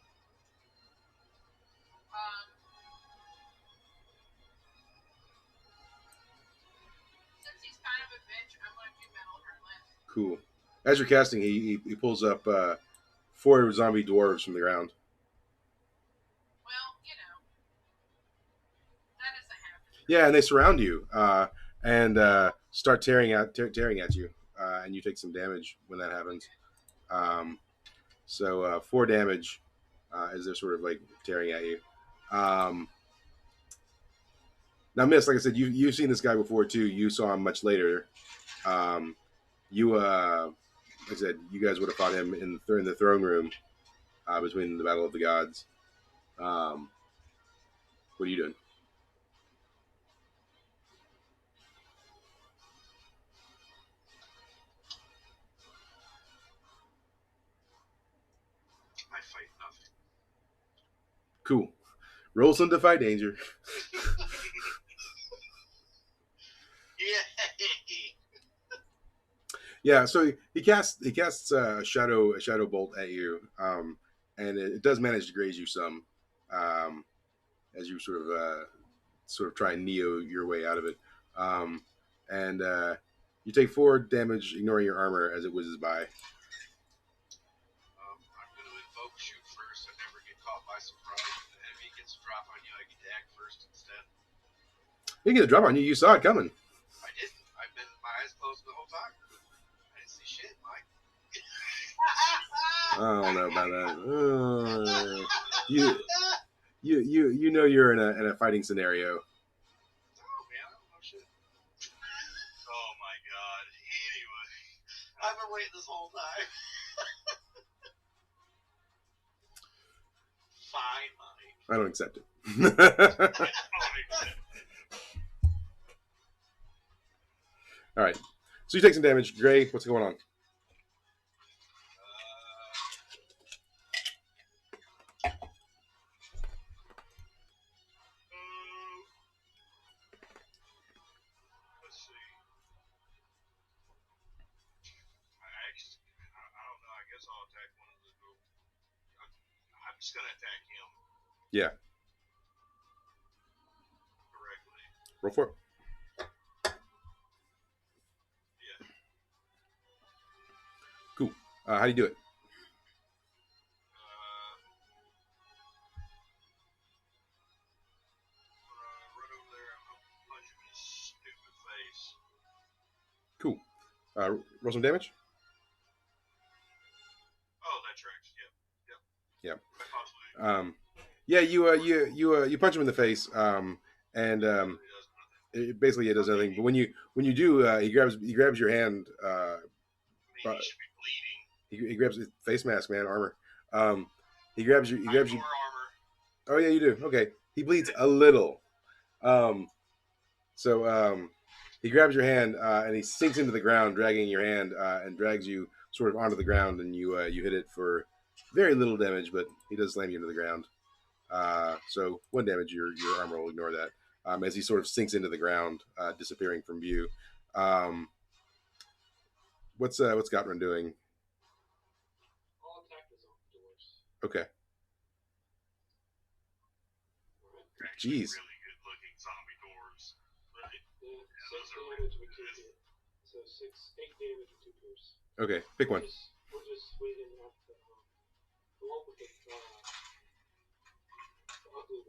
Since he's kind of a bitch, I'm gonna do metal hurlant. Cool. As you're casting, he pulls up 4 zombie dwarves from the ground. Well, you know, that doesn't happen. Yeah, and they surround you and start tearing at you, and you take some damage when that happens. So 4 damage as they're sort of like tearing at you. Now, Miss, like I said, you've seen this guy before too. You saw him much later. Like I said, you guys would have fought him in the throne room between the Battle of the Gods. What are you doing? I fight nothing. Cool. Roll some Defy Danger. Yay! Yeah, so he casts a shadow bolt at you, and it does manage to graze you some, as you sort of try and neo your way out of it, and you take 4 damage, ignoring your armor as it whizzes by. I'm going to invoke shoot first. I never get caught by surprise. If the enemy gets a drop on you, I get to act first instead. He get a drop on you. You saw it coming. I didn't. I've been my eyes closed the whole time. I didn't see shit, Mike. I don't know about that. You know you're in a fighting scenario. Oh man, I don't know shit. Oh my god. Anyway, I've been waiting this whole time. Fine, Mike. I don't accept it. All right. So you take some damage. Gray, what's going on? Let's see. I don't know. I guess I'll attack one of the group. I'm just gonna attack him Yeah. directly. Roll for it. Yeah. Cool. How do you do it? Run over there. I'm gonna punch him in his stupid face. Cool. Roll some damage. Oh, Um, yeah, you punch him in the face, and basically it does nothing. But when you do, he grabs your hand. Maybe But he should be bleeding. he grabs his face mask, man, armor. Um, he grabs you. He I have grabs you. more armor. Oh yeah, you do. Okay, he bleeds a little. Um, so he grabs your hand and he sinks into the ground, dragging your hand and drags you sort of onto the ground, and you hit it for very little damage, but he does slam you into the ground. So one damage, your armor will ignore that as he sort of sinks into the ground, disappearing from view. Um, what's Gottman doing? All attack is on doors. Okay, Actually, jeez. really good looking zombie doors. Right? Yeah, Yeah, 6 those are damage really with 2 good. hit. So 8 damage with 2 pierce. Okay, pick one. We're just waiting at the one with the ugly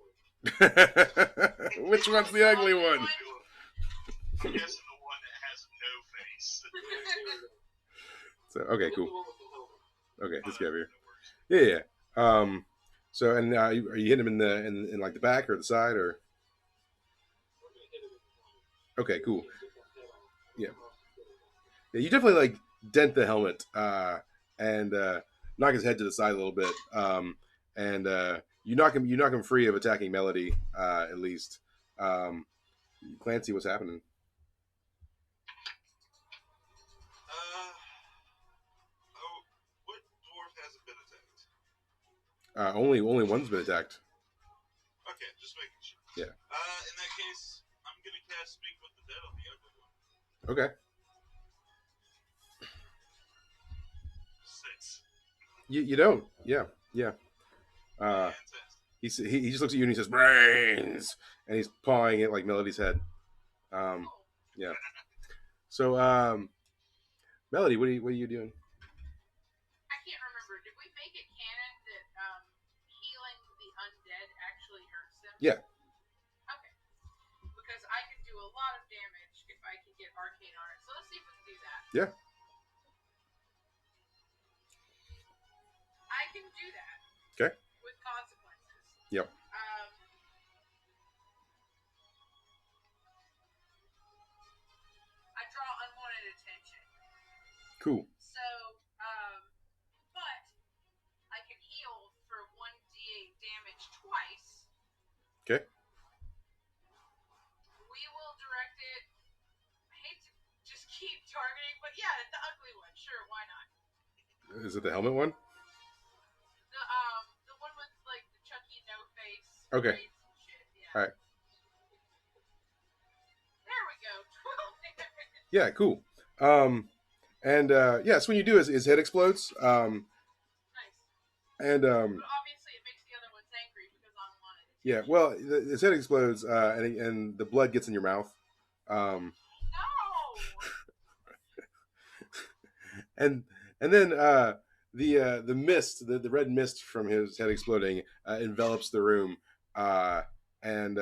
one. Which one's the ugly one? I'm guessing the one that has no face. There we go. So okay, Get cool. the one with the helmet. Okay, let's get over here. That works. Yeah, yeah. So and are you hitting him in like the back or the side or? We're gonna hit him in the helmet. Okay, cool. Get that head off. Yeah. How else to get it off. Yeah, you definitely like dent the helmet and knock his head to the side a little bit, and you knock him free of attacking Melody at least. Um, Clancy, what's happening? Oh, what dwarf hasn't been attacked? Only one's been attacked. Okay, just making sure. Yeah. In that case, I'm gonna cast Speak with the Dead on the ugly one. Okay. 6. You don't. Yeah. Yeah. Fantastic. He just looks at you and he says brains, and he's pawing it like Melody's head. Yeah. So Melody, what are you doing? I can't remember. Did we make it canon that healing the undead actually hurts them? Yeah. Okay. Because I can do a lot of damage if I can get arcane on it. So let's see if we can do that. Yeah. I can do that. Okay. With consequences. Yep. I draw unwanted attention. Cool. So, but I can heal for 1d8 damage twice. Okay. We will direct it. I hate to just keep targeting, but yeah, the ugly one. Sure, why not? Is it the helmet one? The one with like the Chucky no face. Okay. braids and shit, yeah. All right. There we go. 12 damage. Yeah. Cool. And yeah, so when you do, his head explodes. Nice. And But obviously, it makes the other ones angry because I'm wanted. yeah, well, his head explodes, and the blood gets in your mouth. No. And then the mist, the red mist from his head exploding, envelops the room. And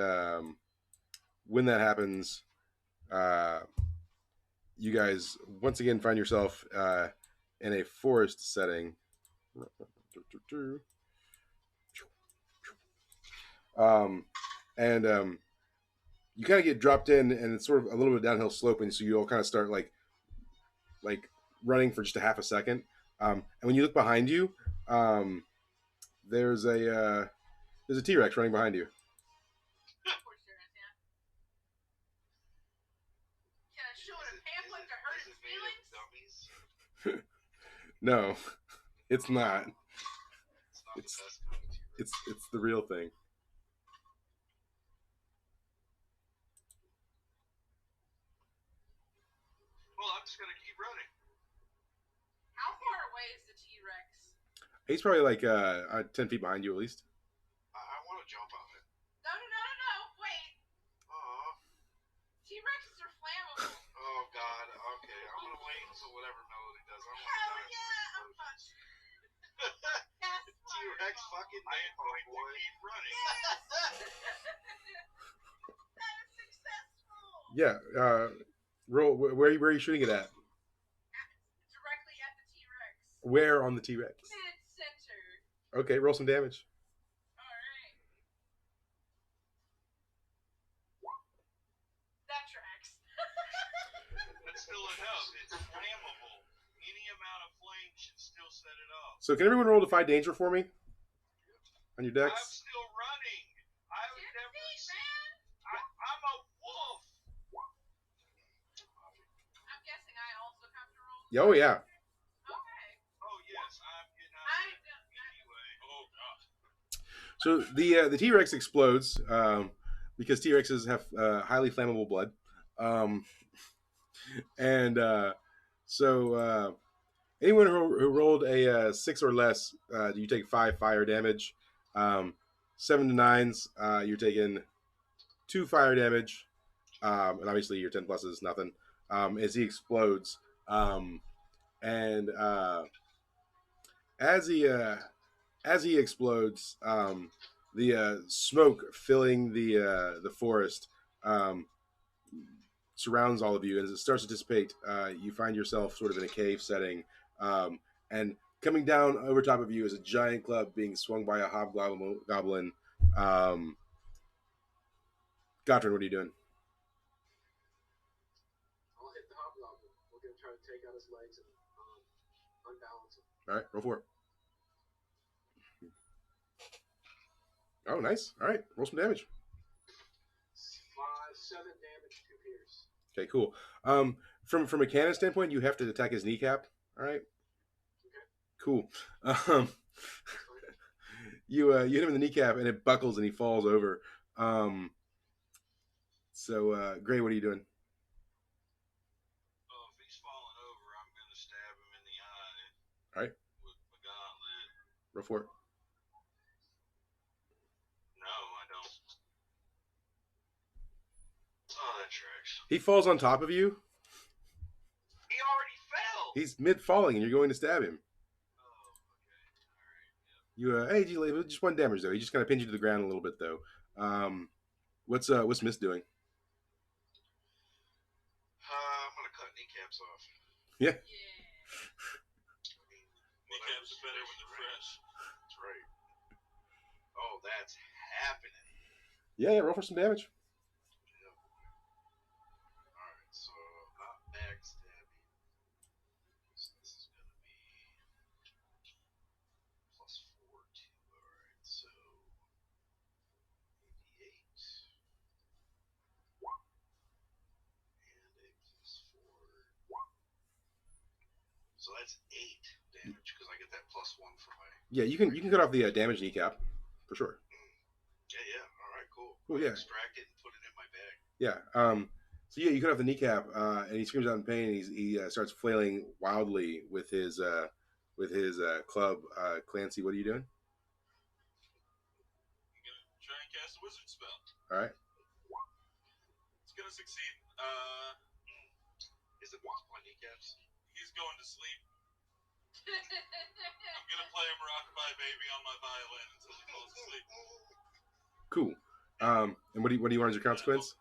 when that happens, you guys once again find yourself in a forest setting. And you kind of get dropped in, and it's sort of a little bit downhill sloping, so you all kind of start like running for just a half a second. And when you look behind you, there's a T-Rex running behind you. Of course there is, yeah. Can I show it a pamphlet to hurt his feelings? No, it's not. It's not It's- the best kind of T-Rex. It's the real thing. Well, I'm just gonna keep running. How far away is the T-Rex? He's probably like 10 feet behind you at least. I want to jump on it. No, wait. Aw. T-Rexes are flammable. Oh God. Okay, I'm gonna wait until whatever Melody does. I want to Hell die. yeah, I'm not. That's T-Rex fireball. fucking napalm, boy. Keep running. Yes! That is successful! Yeah. Roll. Where are you shooting it at? Directly at the T-Rex. Where on the T-Rex? Mid-center. Okay, roll some damage. still enough. It's flammable. Any amount of flame should still set it off. So can everyone roll Defy Danger for me? On your I'm decks? still running. I've never seen. I'm a wolf. I'm guessing I also have to roll. Oh yeah. Okay. Oh yes, I'm getting out of it anyway. Oh god. So the T-Rex explodes because T-Rexes have highly flammable blood, and so anyone who rolled a 6 or less, you take 5 fire damage. 7 to 9s, you're taking 2 fire damage, and obviously your 10 plus is nothing as he explodes. And as he explodes, the smoke filling the forest surrounds all of you, and as it starts to dissipate, you find yourself sort of in a cave setting, and coming down over top of you is a giant club being swung by a hobgoblin. Gotron, what are you doing? I'll hit the hobgoblin. We're gonna try to take out his legs and unbalance him. All right, roll for it. Oh, nice. All right, roll some damage. 7 damage, 2 pierce. Okay, cool. From a cannon standpoint, you have to attack his kneecap. All right. Okay. Cool. You hit him in the kneecap, and it buckles, and he falls over. So, Gray, what are you doing? Oh, if he's falling over, I'm gonna stab him in the eye. All right. With my gauntlet. Roll for it. No, I don't. Oh, that tracks. He falls on top of you. He already fell. He's mid falling, and you're going to stab him. Oh, okay. All You right. Yep. hey, just 1 damage though. He just kind of pins you to the ground a little bit though. What's Miss doing? I'm gonna cut kneecaps off. Yeah. Yeah. Kneecaps are better when they're fresh. That's right. Oh, that's happening. Yeah. Roll for some damage. Yep. Alright, so not backstabbing. So this is gonna be plus 4 2. Alright, so 88. And a plus 4. So that's 8 damage because I get that plus 1 for my. Yeah, you can cut off the damage kneecap for sure. Yeah. All right, cool. Cool, yeah. Extract it and put it in my bag. Yeah. So yeah, you cut off the kneecap, and he screams out in pain. And he starts flailing wildly with his club. Clancy, what are you doing? I'm gonna try and cast a wizard spell. All right. It's gonna succeed. Is it my kneecaps? He's going to sleep. I'm gonna play him Rockabye Baby on my violin until he falls asleep. Cool. And what do you want as your consequence?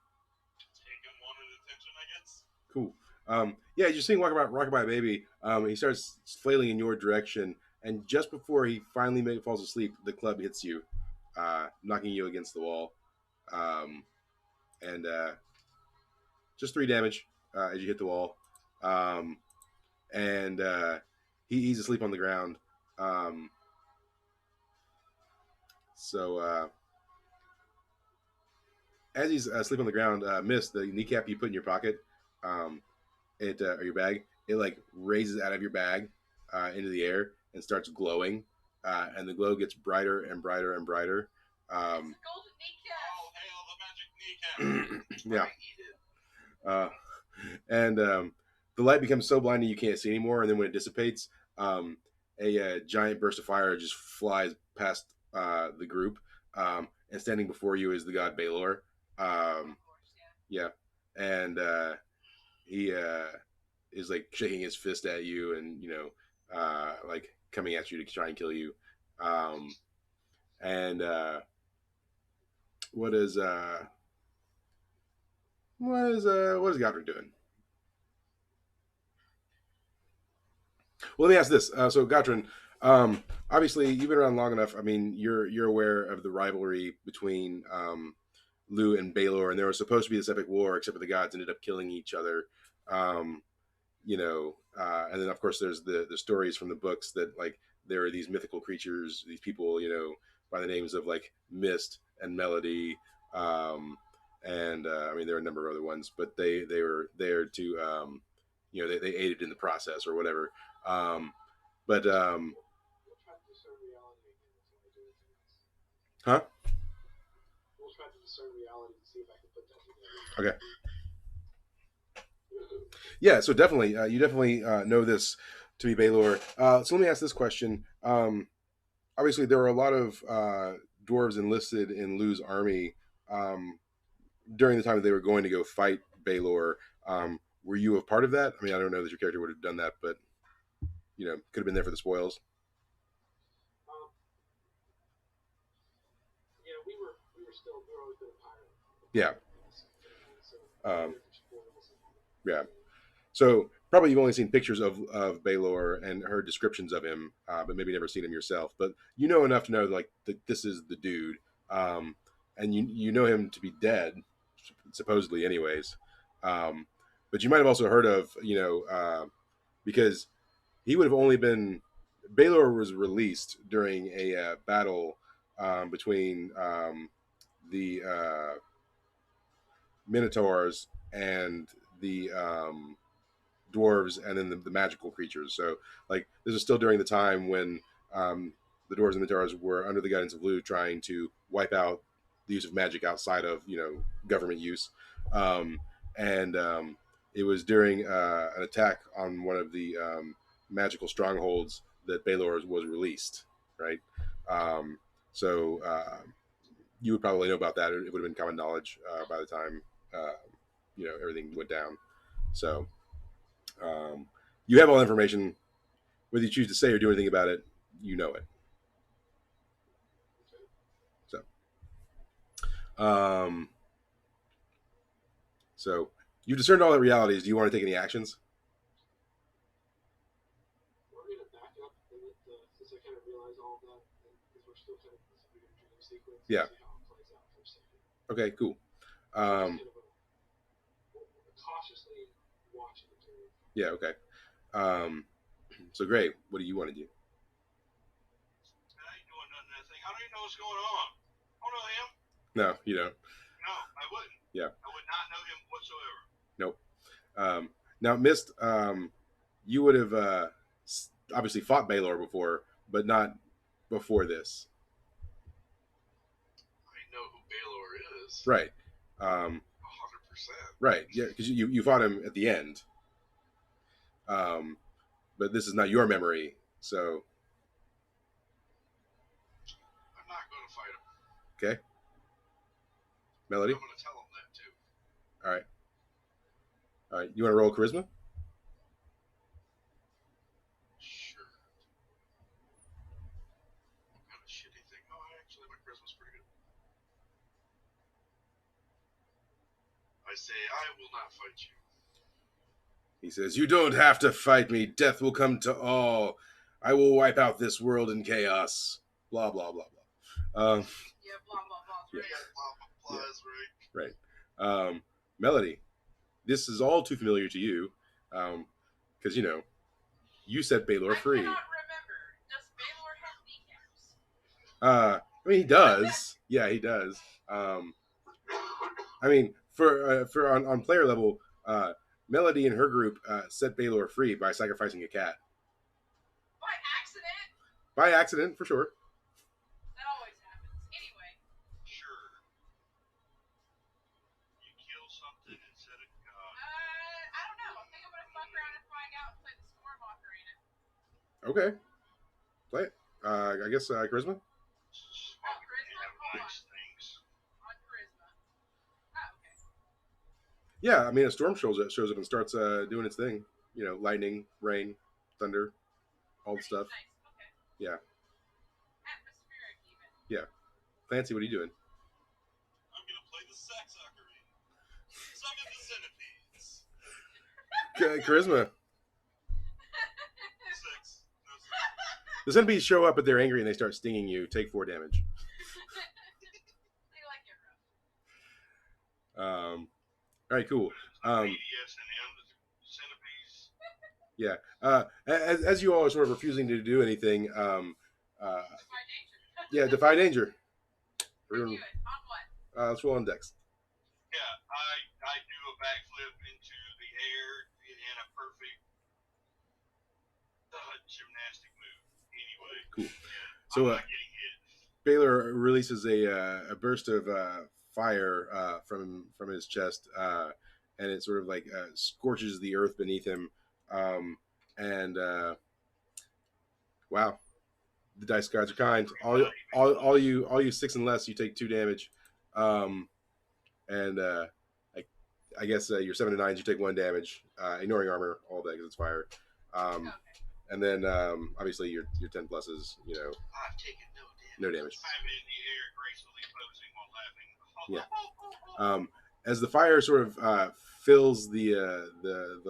Take him one at attention, I guess. Cool. Yeah, you're seeing Rockabye Baby. He starts flailing in your direction, and just before he finally falls asleep, the club hits you, knocking you against the wall, and just 3 damage as you hit the wall, and he's asleep on the ground. So as he's asleep on the ground, Miss, the kneecap you put in your pocket, or your bag, it like raises out of your bag into the air and starts glowing, and the glow gets brighter and brighter and brighter. It's a golden kneecap. Oh, hail the magic kneecap. Yeah. I eat it. And the light becomes so blinding you can't see anymore, and then when it dissipates, a giant burst of fire just flies past the group, and standing before you is the god Balor. Of course, yeah. Yeah, and he is like shaking his fist at you, and like coming at you to try and kill you. And what is Godric doing? Well, let me ask this. So, Gotrin, obviously, you've been around long enough. I mean, you're aware of the rivalry between Lou and Balor, and there was supposed to be this epic war, except for the gods ended up killing each other. and then of course there's the stories from the books that like there are these mythical creatures, these people, by the names of like Mist and Melody, and I mean there are a number of other ones, but they were there to, they aided in the process or whatever. But We'll try to discern reality again before I do anything else. huh? We'll try to discern reality and see if I can put that together. Okay. Yeah, so definitely, you definitely know this to be Baylor. So let me ask this question. Obviously, there were a lot of dwarves enlisted in Lu's army during the time that they were going to go fight Baylor. Were you a part of that? I mean, I don't know that your character would have done that, but could have been there for the spoils. Yeah, we were always been a pirate. Yeah. So, Yeah. So probably you've only seen pictures of Baylor and heard descriptions of him, but maybe never seen him yourself. But you know enough to know like that this is the dude, and you know him to be dead, supposedly, anyways. But you might have also heard of because he would have only been Baylor was released during a battle between the Minotaurs and the dwarves, and then the magical creatures. So, like, this is still during the time when the dwarves and Minotaurs were under the guidance of Lu, trying to wipe out the use of magic outside of government use, and it was during an attack on one of the magical strongholds that Baylor was released. Right. So you would probably know about that. It would have been common knowledge by the time everything went down. So you have all the information. Whether you choose to say or do anything about it, you know it. So, so you discerned all the realities. Do you want to take any actions? We're going to back up a bit, since I kind of realize all of that, because we're still kind of in this weird dream sequence. Yeah. See how it plays out for a second. Okay, cool. Kind of cautiously watching the dream. Yeah, okay. So great. What do you want to do? I ain't doing nothing to that thing. How do you know what's going on? I don't know him. No, you don't. No, I wouldn't. Yeah. I would not know him whatsoever. Nope. Now, Mist, you would have obviously fought Baylor before, but not before this. I know who Baylor is. Right. 100%. Right. Yeah, because you fought him at the end. But this is not your memory, so. I'm not going to fight him. Okay. Melody? I'm going to tell him that too. All right. All right. You want to roll charisma? Sure. What kind of shitty thing? Oh, actually, my charisma's pretty good. I say, I will not fight you. He says, "You don't have to fight me. Death will come to all. I will wipe out this world in chaos." Blah, blah, blah, blah. Yeah, blah blah blah. Yeah. Right. Blah, blah, blah is right. Right. Melody, this is all too familiar to you because, you set Baylor free. I cannot remember. Does Baylor have kneecaps? I mean, he does. Yeah, he does. I mean, for on player level, Melody and her group set Baylor free by sacrificing a cat. By accident? By accident, for sure. That always happens. Anyway. Sure. You kill something and set it God. I don't know. I think I'm gonna fuck around and find out and play the Stormhawk Arena. Okay. Play it. I guess charisma? On charisma? Hold on. Things. On charisma. Oh, okay. Yeah, I mean, a storm shows up and starts doing its thing. Lightning, rain, thunder, all the stuff. Nice. Okay. Yeah. Atmospheric even. Yeah. Clancy, what are you doing? I'm going to play the sex ocarina. Summon the centipedes. Charisma. 6. No 6. The centipedes show up, but they're angry and they start stinging you. Take 4 damage. They like it rough. All right, cool. BDS and M, the centipedes. Yeah. As you all are sort of refusing to do anything, Defy danger. yeah, defy danger. Review it. On what? Let's roll on dex. Yeah, I do a backflip into the air in a perfect gymnastic move. Anyway, Cool. yeah, So, I'm not getting hit. Baylor releases a burst of fire from his chest, and it sort of like scorches the earth beneath him. And wow, the dice gods are kind. All you 6 and less, you take 2 damage. Um, and I, I guess your 7 and 9s, you take 1 damage, ignoring armor, all that because it's fire. Okay. And then obviously your 10 pluses, I've taken no damage. I'm in the air gracefully posing while laughing. Yeah. As the fire sort of fills the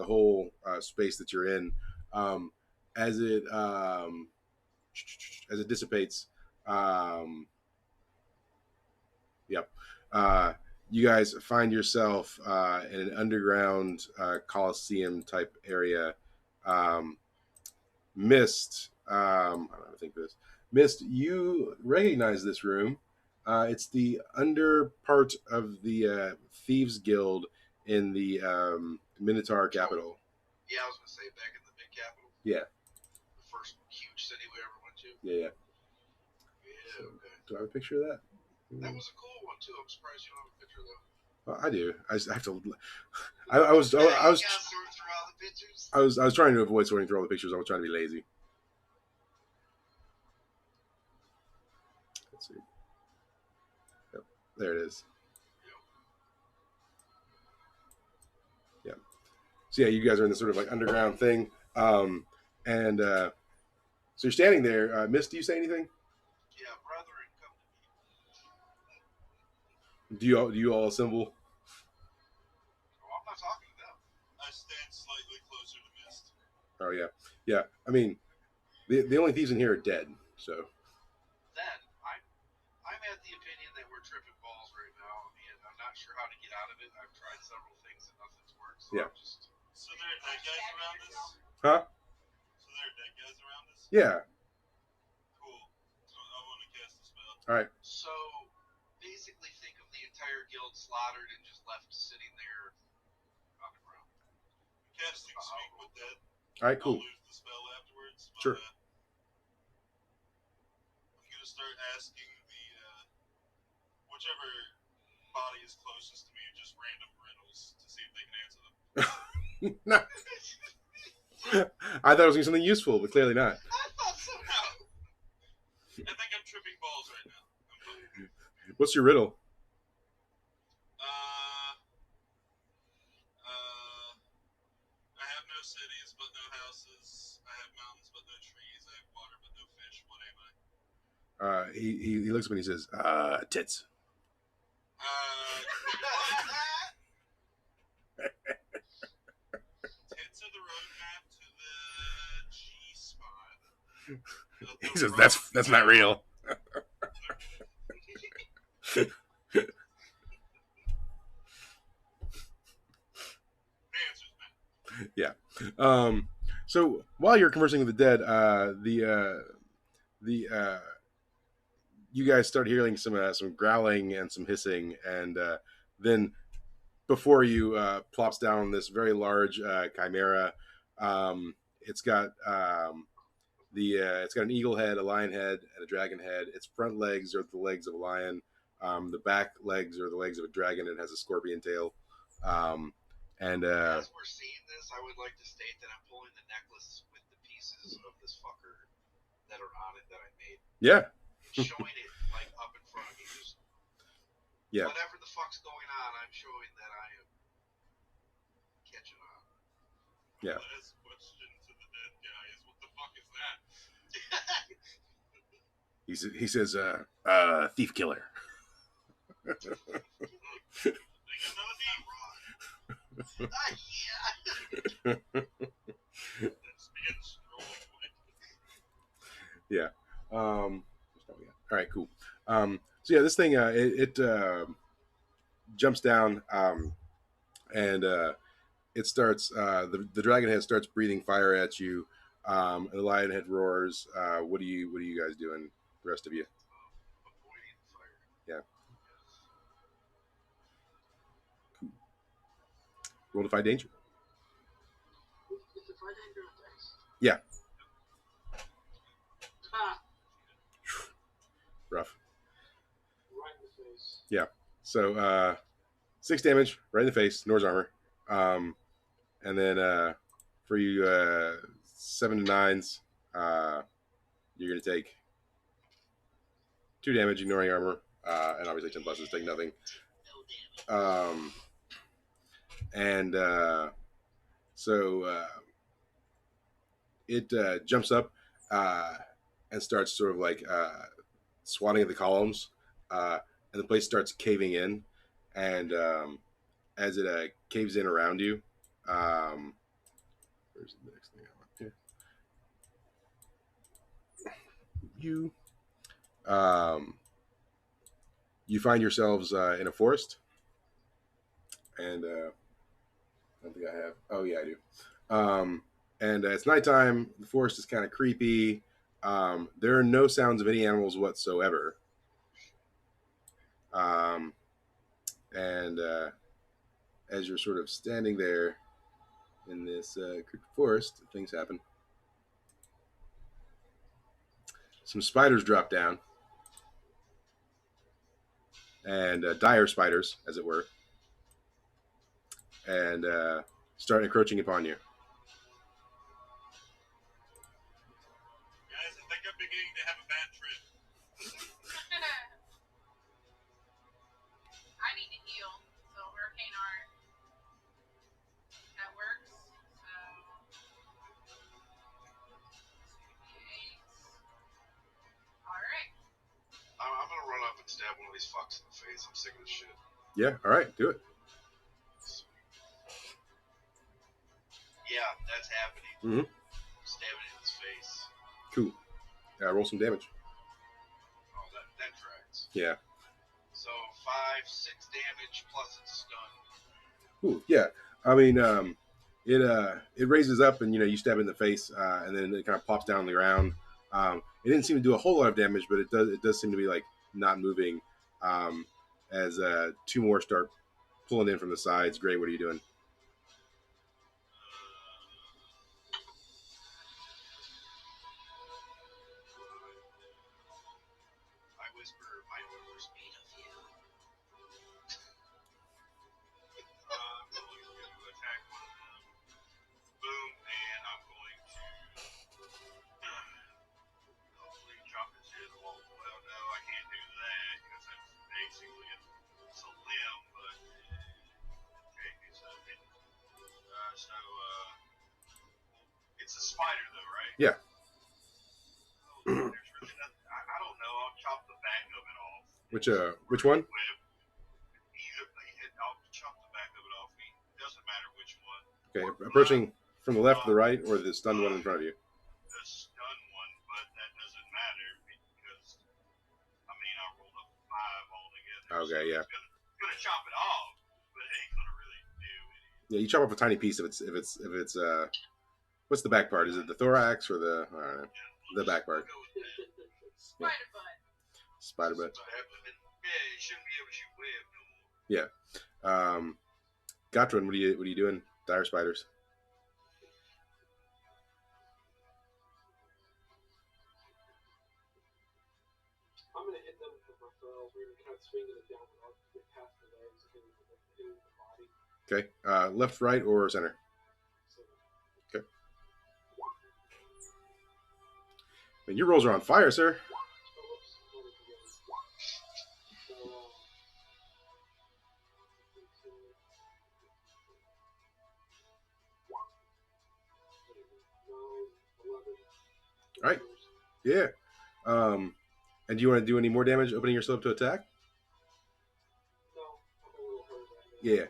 whole space that you're in, as it dissipates, yep. You guys find yourself in an underground coliseum type area. Mist, I don't know how to think of this. Mist, you recognize this room. It's the under part of the Thieves Guild in the Minotaur capital. Yeah, I was gonna say back in the big capital, Yeah, the first huge city we ever went to. yeah. Yeah, So, okay. do I have a picture of that? That was a cool one too. I'm surprised you don't have a picture though. Well, I do. I just have to. You gotta sort through all the pictures. I was trying to avoid sorting through all the pictures. I was trying to be lazy. Let's see. Yep, there it is. Yeah. So yeah, you guys are in this sort of like underground thing, and so you're standing there. Mist, do you say anything? Yeah, brethren, come to me. Do you all assemble? Oh, I'm not talking to them. I stand slightly closer to Mist. Oh yeah, yeah. I mean, the only thieves in here are dead. So Then I'm at the opinion that we're tripping balls right now, and I'm not sure how to get out of it. I've tried several things and nothing's worked. So Yeah. So there are dead guys around us? huh? So there are dead guys around us? Yeah. Cool. So I want to cast a spell. All right. So basically, think of the entire guild slaughtered and just left sitting there on the ground. Casting Speak with Dead. All right. Cool. I'll lose the spell afterwards. But, Sure. I'm gonna start asking the whichever body is closest to me just random riddles to see if they can answer them. No. I thought it was going to be something useful, but clearly not. I thought so. No. I think I'm tripping balls right now. I'm fine. What's your riddle? I have no cities but no houses. I have mountains but no trees. I have water but no fish. What am I? He looks up and he says, tits. Tits are the roadmap to the G spot. He says, that's not real. Yeah. So while you're conversing with the dead, you guys start hearing some growling and some hissing, and then before you plops down this very large chimera. It's got it's got an eagle head, a lion head, and a dragon head. Its front legs are the legs of a lion. The back legs are the legs of a dragon. It has a scorpion tail. And as we're seeing this, I would like to state that I'm pulling the necklace with the pieces of this fucker that are on it that I made. Yeah. And showing it like up in front of me. Just yeah. Whatever the fuck's going on, I'm showing that I am catching on. Yeah. The last question to the dead guy is, what the fuck is that? He says, thief killer. They got another thief. Yeah. That's being strong. Yeah. All right, cool. So yeah, this thing it jumps down and it starts. The dragon head starts breathing fire at you, and the lion head roars. What are you guys doing? The rest of you? Avoiding fire. Yeah. Yes. Roll Defy danger. Is the fight danger on dice? Yeah. Ha! Rough. Right in the face. Yeah. So 6 damage right in the face. Nor's armor. And then for you 7 to 9s, you're gonna take 2 damage, ignoring armor, and obviously 10 pluses take nothing. And so it jumps up and starts sort of like swatting at the columns, and the place starts caving in. And as it caves in around you, where's the next thing I want here? You find yourselves in a forest, and I don't think I have. Oh yeah, I do. And it's nighttime. The forest is kind of creepy. There are no sounds of any animals whatsoever. And as you're sort of standing there in this creepy forest, things happen. Some spiders drop down, and dire spiders, as it were, and start encroaching upon you. Guys, I think I'm beginning to have a bad trip. I need to heal, so Arcane Art. That works. So 2d8. Alright. I'm gonna run up and stab one of these fucks in the face. I'm sick of this shit. Yeah, all right, do it. Yeah, that's happening. Mm-hmm. Stabbing in his face. Cool. Roll some damage. Oh, that tracks. Yeah. So 5, 6 damage plus it's stunned. Ooh, yeah. I mean, it raises up, and you stab it in the face, and then it kind of pops down on the ground. It didn't seem to do a whole lot of damage, but it does seem to be like not moving. As 2 more start pulling in from the sides. Gray, what are you doing? I whisper my orders made of you. I'm going to attack one of them. Boom, and I'm going to hopefully chop his head off. Well, no, I can't do that because that's basically it's a limb, but okay, so it's a spider though, right? Yeah. Oh, there's really nothing. I don't know. I'll chop the back of it off. Which one? I'll chop the back of it off. It doesn't matter which one. Okay, approaching from the left to the right, or the stunned one in front of you? The stun one, but that doesn't matter because I rolled a 5 altogether. Okay, so yeah. It's gonna chop it off, but it ain't gonna really do anything. Yeah, you chop off a tiny piece if it's what's the back part? Is it the thorax or the I don't know, the back part? Spider butt. Spider butt. Yeah, you shouldn't be able to shoot web no more. Yeah. Gotron, what are you doing? Dire spiders. I'm gonna hit them with my flails. We're gonna kind of swing it down the arc to get past the legs and hit the body. Okay. Left, right, or center? So, Okay. Man, your rolls are on fire, sir. All right. Yeah. And do you want to do any more damage opening yourself to attack? Yeah.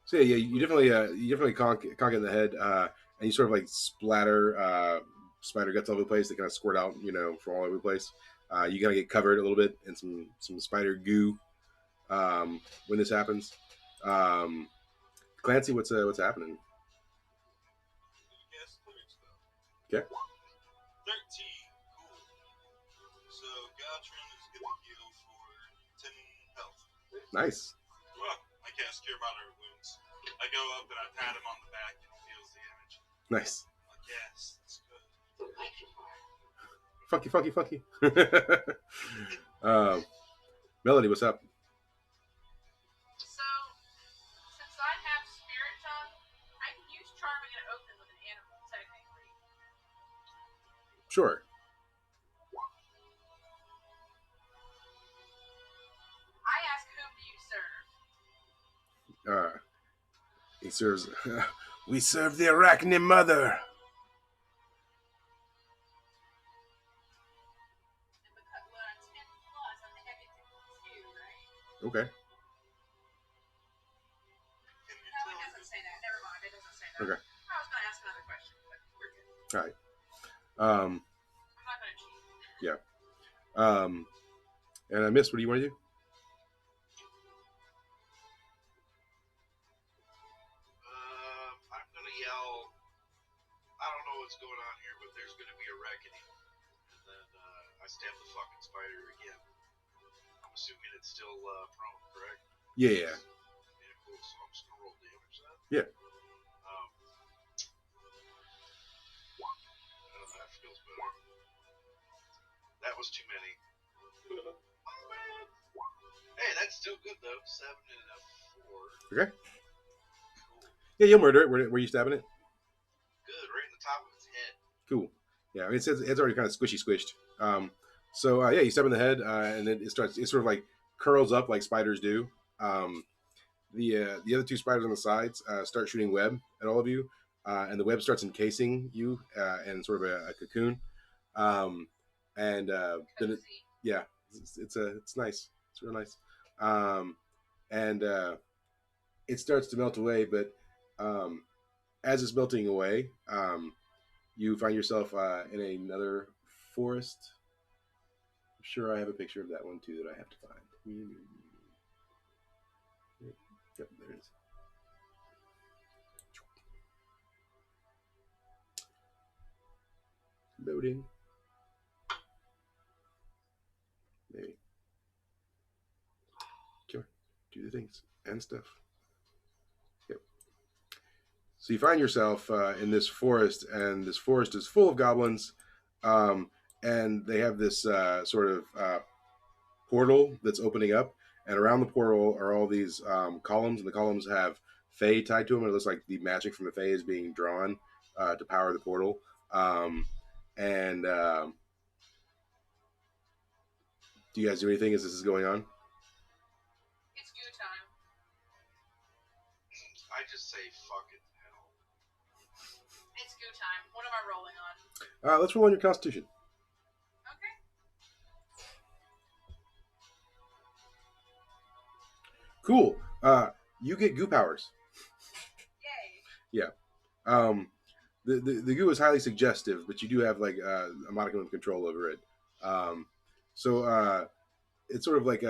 So yeah, you definitely conk it in the head, and you sort of like splatter spider guts all over the place. They kind of squirt out, from all over the place. You gotta get covered a little bit in some spider goo when this happens. Clancy, what's happening? Yes, cleared stuff. Okay. 13. Cool. So Gatron is gonna heal for 10 health. Nice. Well, I cast Cure Moderate Wounds. I go up and I pat him on the back and he feels the damage. Nice. Like, yes, that's good. Funky, funky, funky. Melody, what's up? So, since I have Spirit Tongue, I can use Charming and Open with an animal, technically. Sure. I ask, whom do you serve? He serves. We serve the Arachne Mother. And because when I'm 10 plus, I think I get to 2, right? Okay. Can you No, tell it doesn't say that. Never mind, it doesn't say that. Okay. I was going to ask another question, but we're good. All right. I'm not going to cheat. And I missed. What do you want to do? I'm gonna yell. I don't know what's going on here, but there's gonna be a reckoning, and then I stab the fucking spider again. I'm assuming it's still prone, correct? Yeah. Yeah, cool. So I'm just gonna roll damage then. Yeah. That feels better. That was too many. Oh man. Hey, that's still good though. 7 and a 4. Okay. Cool. Yeah, you'll murder it. Were you stabbing it? Good, right in the top of its head. Cool. Yeah, I mean, it's already kind of squished. So yeah, you stab in the head, and then it sort of like curls up like spiders do. The other two spiders on the sides start shooting web at all of you, and the web starts encasing you in sort of a cocoon. And then it, Cozy. yeah, it's nice. It's real nice. And it starts to melt away, but as it's melting away, you find yourself in another forest. I'm sure I have a picture of that one too that I have to find. Yep, there it is. Loading. Maybe. Come on. Do the things and stuff. Yep. So you find yourself in this forest, and this forest is full of goblins, and they have this sort of portal that's opening up, and around the portal are all these columns, and the columns have Fae tied to them. And it looks like the magic from the Fae is being drawn to power the portal. And do you guys do anything as this is going on? It's goo time. I just say fucking hell. It's goo time. What am I rolling on? Let's roll on your Constitution. Okay. Cool. You get goo powers. Yay. The goo is highly suggestive, but you do have like a modicum of control over it. So it's sort of like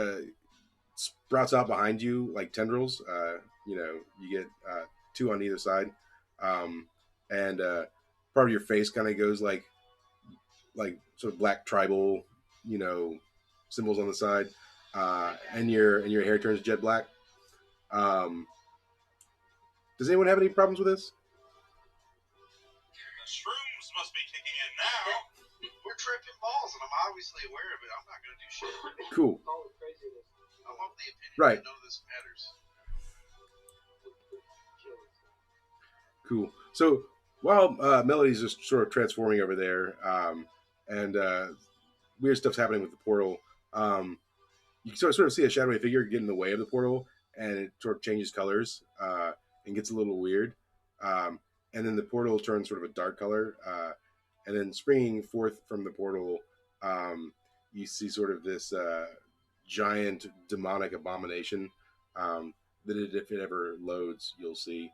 sprouts out behind you like tendrils. You get 2 on either side, and part of your face kind of goes like sort of black tribal, symbols on the side, and your hair turns jet black. Does anyone have any problems with this? The shrooms must be kicking in now. We're tripping balls, and I'm obviously aware of it. I'm not gonna do shit. Cool. Call it craziness. I'm of the opinion Right. that none of this matters. Cool. So while Melody's just sort of transforming over there, and weird stuff's happening with the portal, you sort of see a shadowy figure get in the way of the portal, and it sort of changes colors and gets a little weird. And then the portal turns sort of a dark color, and then springing forth from the portal, you see sort of this giant demonic abomination that if it ever loads, you'll see.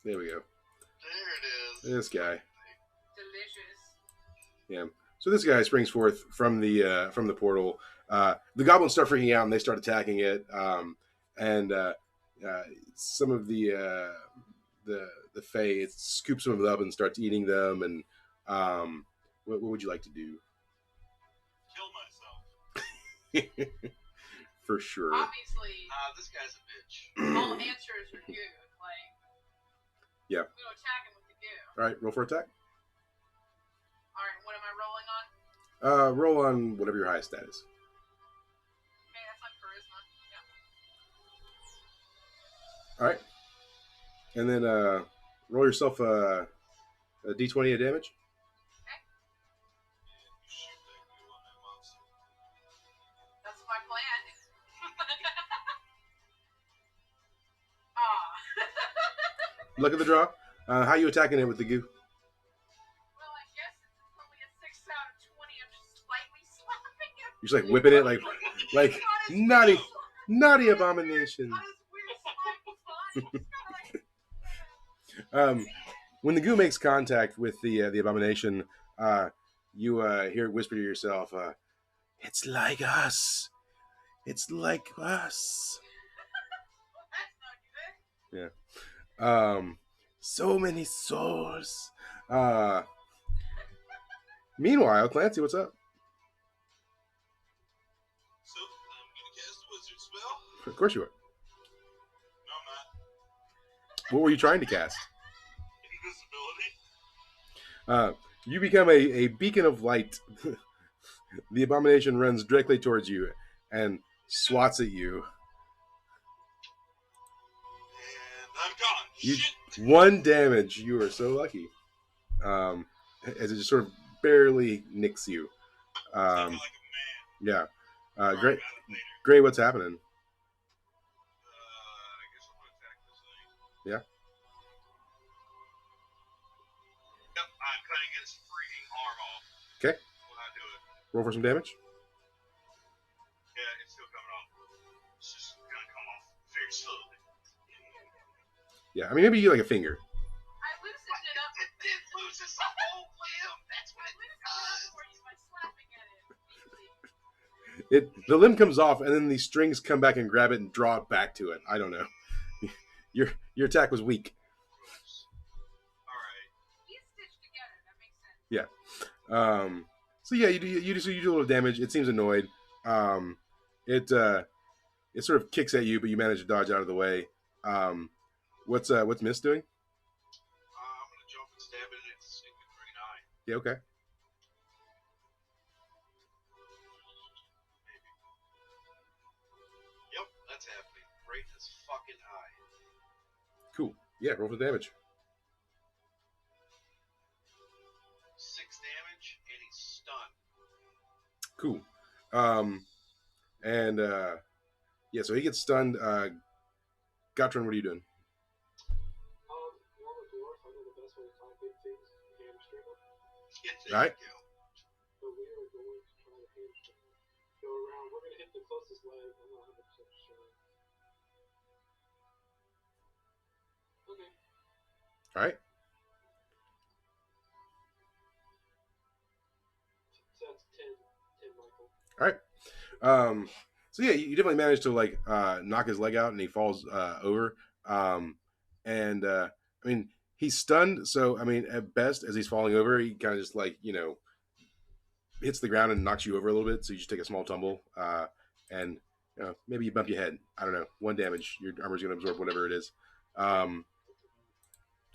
There we go. There it is. This guy. Delicious. Yeah. So this guy springs forth from the portal. The goblins start freaking out and they start attacking it. And some of the Fae, it scoops some of them up and starts eating them. And what would you like to do? Kill myself. For sure. Obviously, This guy's a bitch. all answers are good. Like, Yeah. I'm gonna attack him with the goo. All right, roll for attack. All right, what am I rolling on? Roll on whatever your highest stat is. Okay, that's on charisma. Yeah. All right, and then roll yourself a d20 of damage. You shoot that goo on that monster. That's my plan. Ah. Look at the draw. How you attacking it with the goo? Well, I guess it's only a 6 out of 20. I'm just slightly slapping him. You're just like whipping it like naughty, naughty abomination. On his weird slimy body. When the goo makes contact with the abomination, you hear it whisper to yourself, "It's like us. It's like us." Well, that's not good. Yeah. So many souls. Meanwhile, Clancy, what's up? So, I'm gonna cast a wizard spell. Of course you are. No, I'm not. What were you trying to cast? Invisibility. You become a beacon of light. The abomination runs directly towards you and swats at you. And I'm gone. You Shit. 1 damage. You are so lucky. As it just sort of barely nicks you. Like a man. Yeah. Worry Great. about it later. Gray, what's happening? I guess I'm gonna attack this thing. Yeah. Yep, I'm cutting his freaking arm off. Okay. When I do it. Roll for some damage. Yeah, it's still coming off. It's just gonna come off very slowly. Yeah, I mean, maybe you like a finger. I loosened it up. It did lose its whole limb. That's what I it loosened it up does. for you by slapping at it. The limb comes off, and then the strings come back and grab it and draw it back to it. I don't know. Your attack was weak. All right. He's stitched together. That makes sense. Yeah. So yeah, you do a little damage. It seems annoyed. It sort of kicks at you, but you manage to dodge out of the way. What's Miss doing? I'm gonna jump and stab it in its stupid green eye. Yeah, okay. Maybe. Yep, that's happening. Right in his fucking eye. Cool. Yeah, roll for damage. 6 damage, and he's stunned. Cool. And yeah, so he gets stunned. Gotron, what are you doing? You're a dwarf. I know the best way to find big things is hamstring them. Yeah, there Right. you go. So we are going to try to hamstring them. Go around. We're going to hit the closest leg. I'm not 100% sure. Okay. All right. So that's 10 Michael. All right. So yeah, you definitely managed to like knock his leg out, and he falls over. And I mean, he's stunned. So I mean, at best, as he's falling over, he kind of just like hits the ground and knocks you over a little bit. So you just take a small tumble, and maybe you bump your head. I don't know. 1 damage. Your armor's going to absorb whatever it is.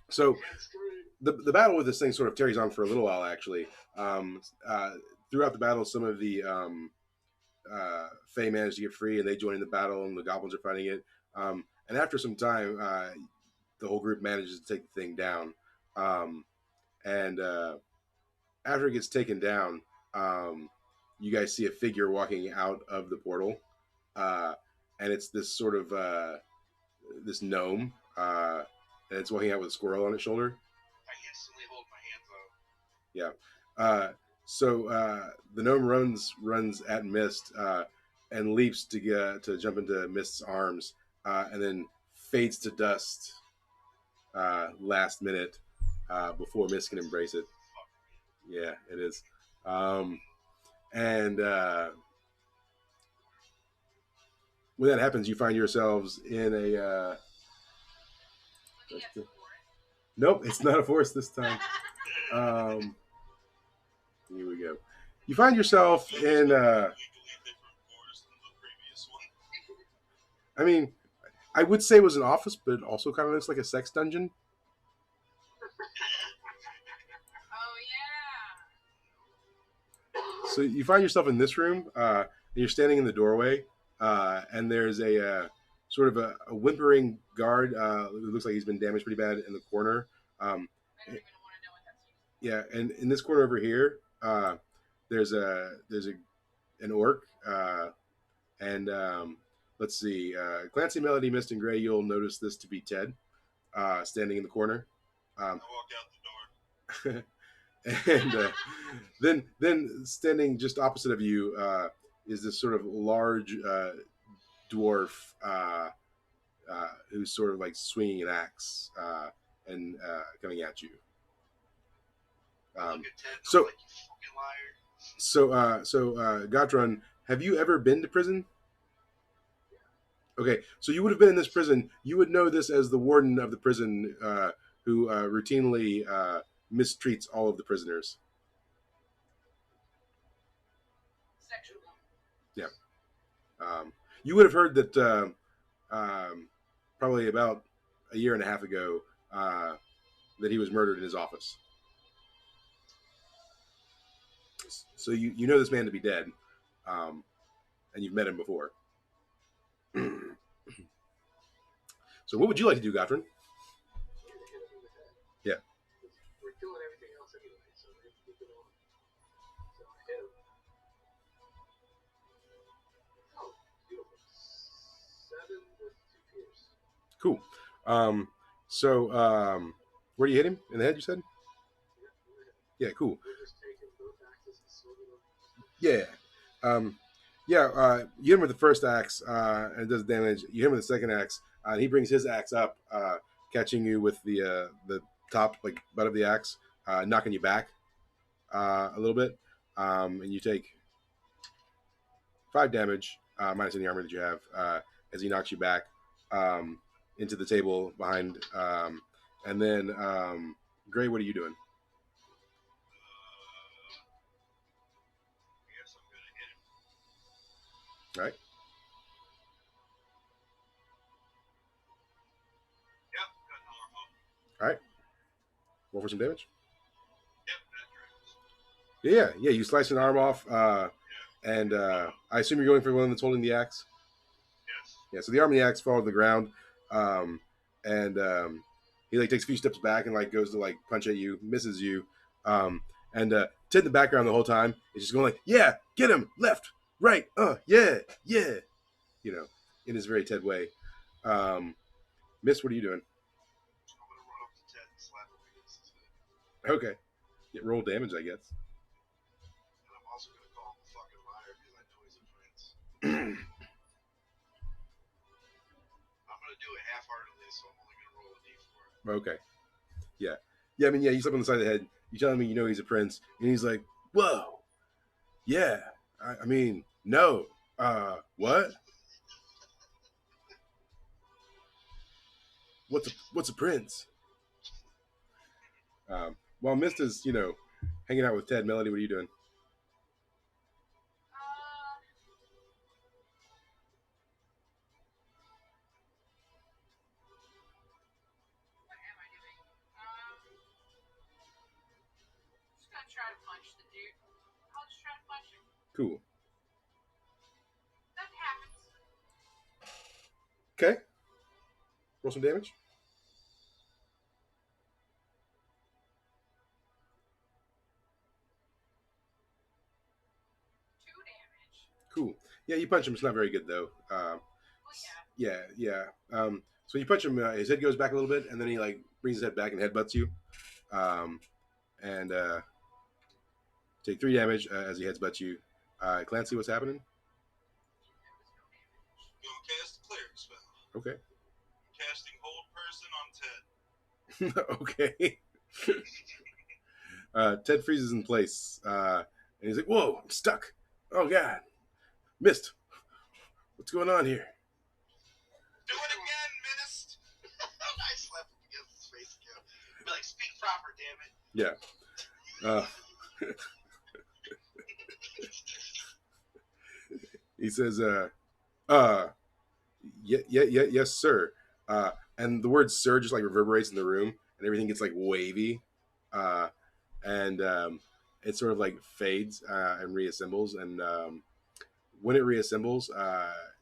So the battle with this thing sort of carries on for a little while, actually. Throughout the battle, some of the Fae managed to get free, and they join in the battle, and the goblins are fighting it. And after some time, the whole group manages to take the thing down. And after it gets taken down, you guys see a figure walking out of the portal, and it's this sort of this gnome, and it's walking out with a squirrel on its shoulder. I instantly hold my hands up. Yeah. So the gnome runs at Mist and leaps to jump into Mist's arms, and then fades to dust last minute before Mist can embrace it. Yeah, it is. And when that happens, you find yourselves in a. Looking at the forest. Nope, it's not a forest this time. Here we go. You find yourself in. Legally different forest than the previous one. I mean, I would say it was an office, but it also kind of looks like a sex dungeon. Oh yeah. So you find yourself in this room, and you're standing in the doorway, and there's a sort of a whimpering guard. Who looks like he's been damaged pretty bad in the corner. I don't even want to know what that's used Yeah, and in this corner over here, there's an orc, and let's see, Clancy, Melody, Mist, and Gray. You'll notice this to be Ted, standing in the corner. I walk out the door. And then standing just opposite of you is this sort of large dwarf who's sort of like swinging an axe and coming at you. I look at Ted and so- I'm like, you fucking liar. So Gotron, have you ever been to prison? Okay, so you would have been in this prison. You would know this as the warden of the prison, who routinely mistreats all of the prisoners. sexual. You would have heard that probably about a year and a half ago that he was murdered in his office. So you know this man to be dead, and you've met him before. So what would you like to do, Gotron? Yeah. We're killing everything else anyway, so maybe we can all. So I hit him. Oh, beautiful. 7 with 2 pierce. Cool. Where do you hit him? In the head, you said? Yeah, we're hit. Yeah, cool. We're just taking both axes and swinging them. Yeah. You hit him with the first axe, and it does damage. You hit him with the second axe, and he brings his axe up, catching you with the top, like, butt of the axe, knocking you back a little bit, and you take 5 damage, minus any armor that you have, as he knocks you back into the table behind. And then, Gray, what are you doing? I guess I'm gonna hit him. All right. Yep, got an arm off. All right. Roll for some damage. Yep, that tracks. Yeah. You slice an arm off, and I assume you're going for the one that's holding the axe. Yes. Yeah. So the arm and the axe fall to the ground, and he like takes a few steps back and like goes to like punch at you, misses you, and Ted in the background the whole time is just going like, "Yeah, get him, left, right, yeah, you know, in his very Ted way. Miss, what are you doing? I'm gonna run up to Ted and slap him against his head. Okay, yeah, roll damage, I guess. And I'm also gonna call him a fucking liar because I know he's a prince. I'm gonna do it half-heartedly, so I'm only gonna roll a d4. Okay, yeah. I mean, yeah, you slap on the side of the head. You tell him you know he's a prince, and he's like, "Whoa, yeah, I mean, no, what? What's a prince?" While Mist is, hanging out with Ted, Melody, what are you doing? What am I doing? Just gonna try to punch the dude. I'll just try to punch him. Cool. That happens. Okay. Roll some damage. 2 damage. Cool. Yeah, you punch him. It's not very good though. Well, yeah. Yeah. So you punch him. His head goes back a little bit, and then he like brings his head back and headbutts you. And take 3 damage as he headbutts you. Clancy, what's happening? Gonna cast a cleric spell. Okay. Casting hold person on Ted. Okay. Ted freezes in place, and he's like, "Whoa, I'm stuck! Oh God, missed! What's going on here?" Yeah. Uh, he says, uh, yes, sir. And the word "sir" just like reverberates in the room, and everything gets like wavy, uh, and it sort of like fades and reassembles. And when it reassembles,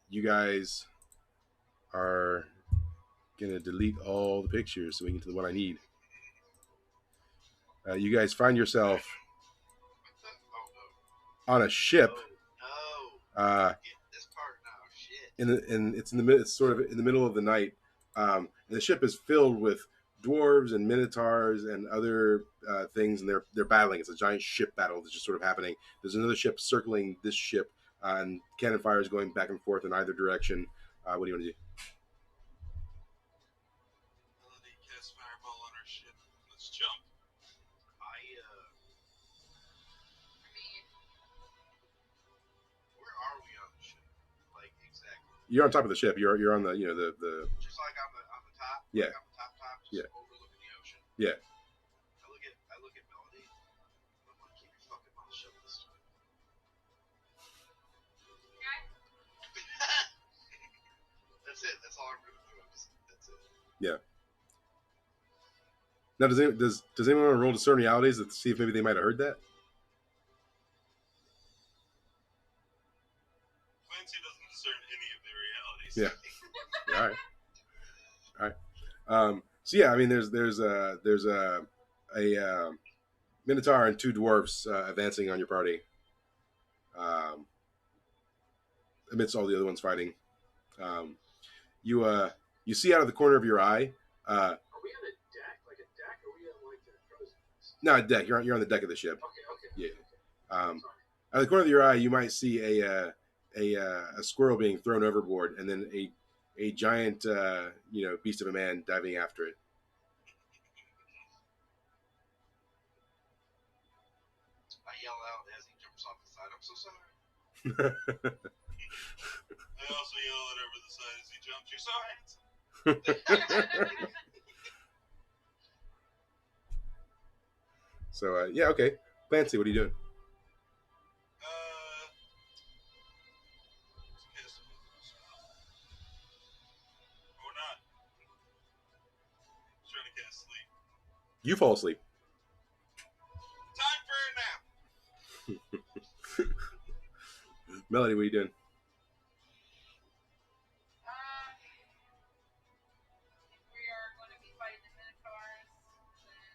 you guys are gonna delete all the pictures so we can get to the one I need. You guys find yourself Oh on a ship. no! Uh, Get this part now. Shit. It's sort of in the middle of the night, and the ship is filled with dwarves and minotaurs and other things, and they're battling. It's a giant ship battle that's just sort of happening. There's another ship circling this ship, and cannon fire is going back and forth in either direction. What do you want to do? Melody cast fireball on our ship. Let's jump. I mean, where are we on the ship? Like exactly? You're on top of the ship. You're on the the Just like on the top. Yeah. Like on the top, just Yeah. overlooking the ocean. Yeah. I look at Melody. I'm like, keep your fucking mouth shut this time. okay. That's it. That's all I'm gonna do. That's it. Yeah. Now, does anyone want to roll discern realities to see if maybe they might have heard that? Clancy doesn't discern any of the realities. Yeah. All right. All right. So yeah, I mean, there's a minotaur and two dwarfs advancing on your party, amidst all the other ones fighting. Um, you see out of the corner of your eye. Are we on a deck? Like a deck? Or are we on like the crow's nest? Not a deck. You're on the deck of the ship. Okay. Yeah. Sorry. Out of the corner of your eye, you might see a squirrel being thrown overboard, and then a giant beast of a man diving after it. I yell out as he jumps off the side. I'm so sorry. I also yell it over the side as he jumps. You're so handsome. So yeah, okay. Clancy, what are you doing? Or not. I'm trying to cast sleep. You fall asleep. Time for a nap. Melody, what are you doing? If we are going to be fighting the minotaurs, then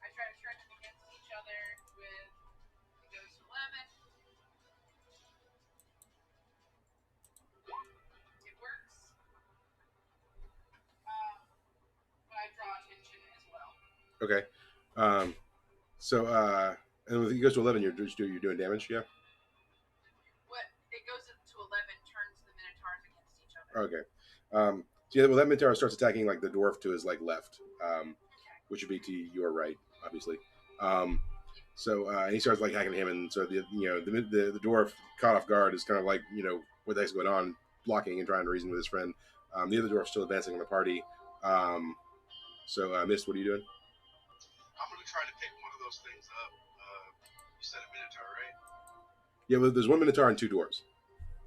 I try to stretch them against each other with it goes to 11. It works. But I draw attention as well. Okay. And when it goes to 11, you're doing damage, yeah. What it goes to 11 turns the minotaurs against each other. Okay. So yeah, well, that minotaur starts attacking like the dwarf to his like left, which would be to your right, obviously. And he starts like hacking him, and so the dwarf caught off guard is kind of like what the heck's going on, blocking and trying to reason with his friend. The other dwarf's still advancing on the party. Mist, what are you doing? I'm gonna try to pick one of those things up. You said a minotaur, right? Yeah, well, there's one minotaur and two dwarves.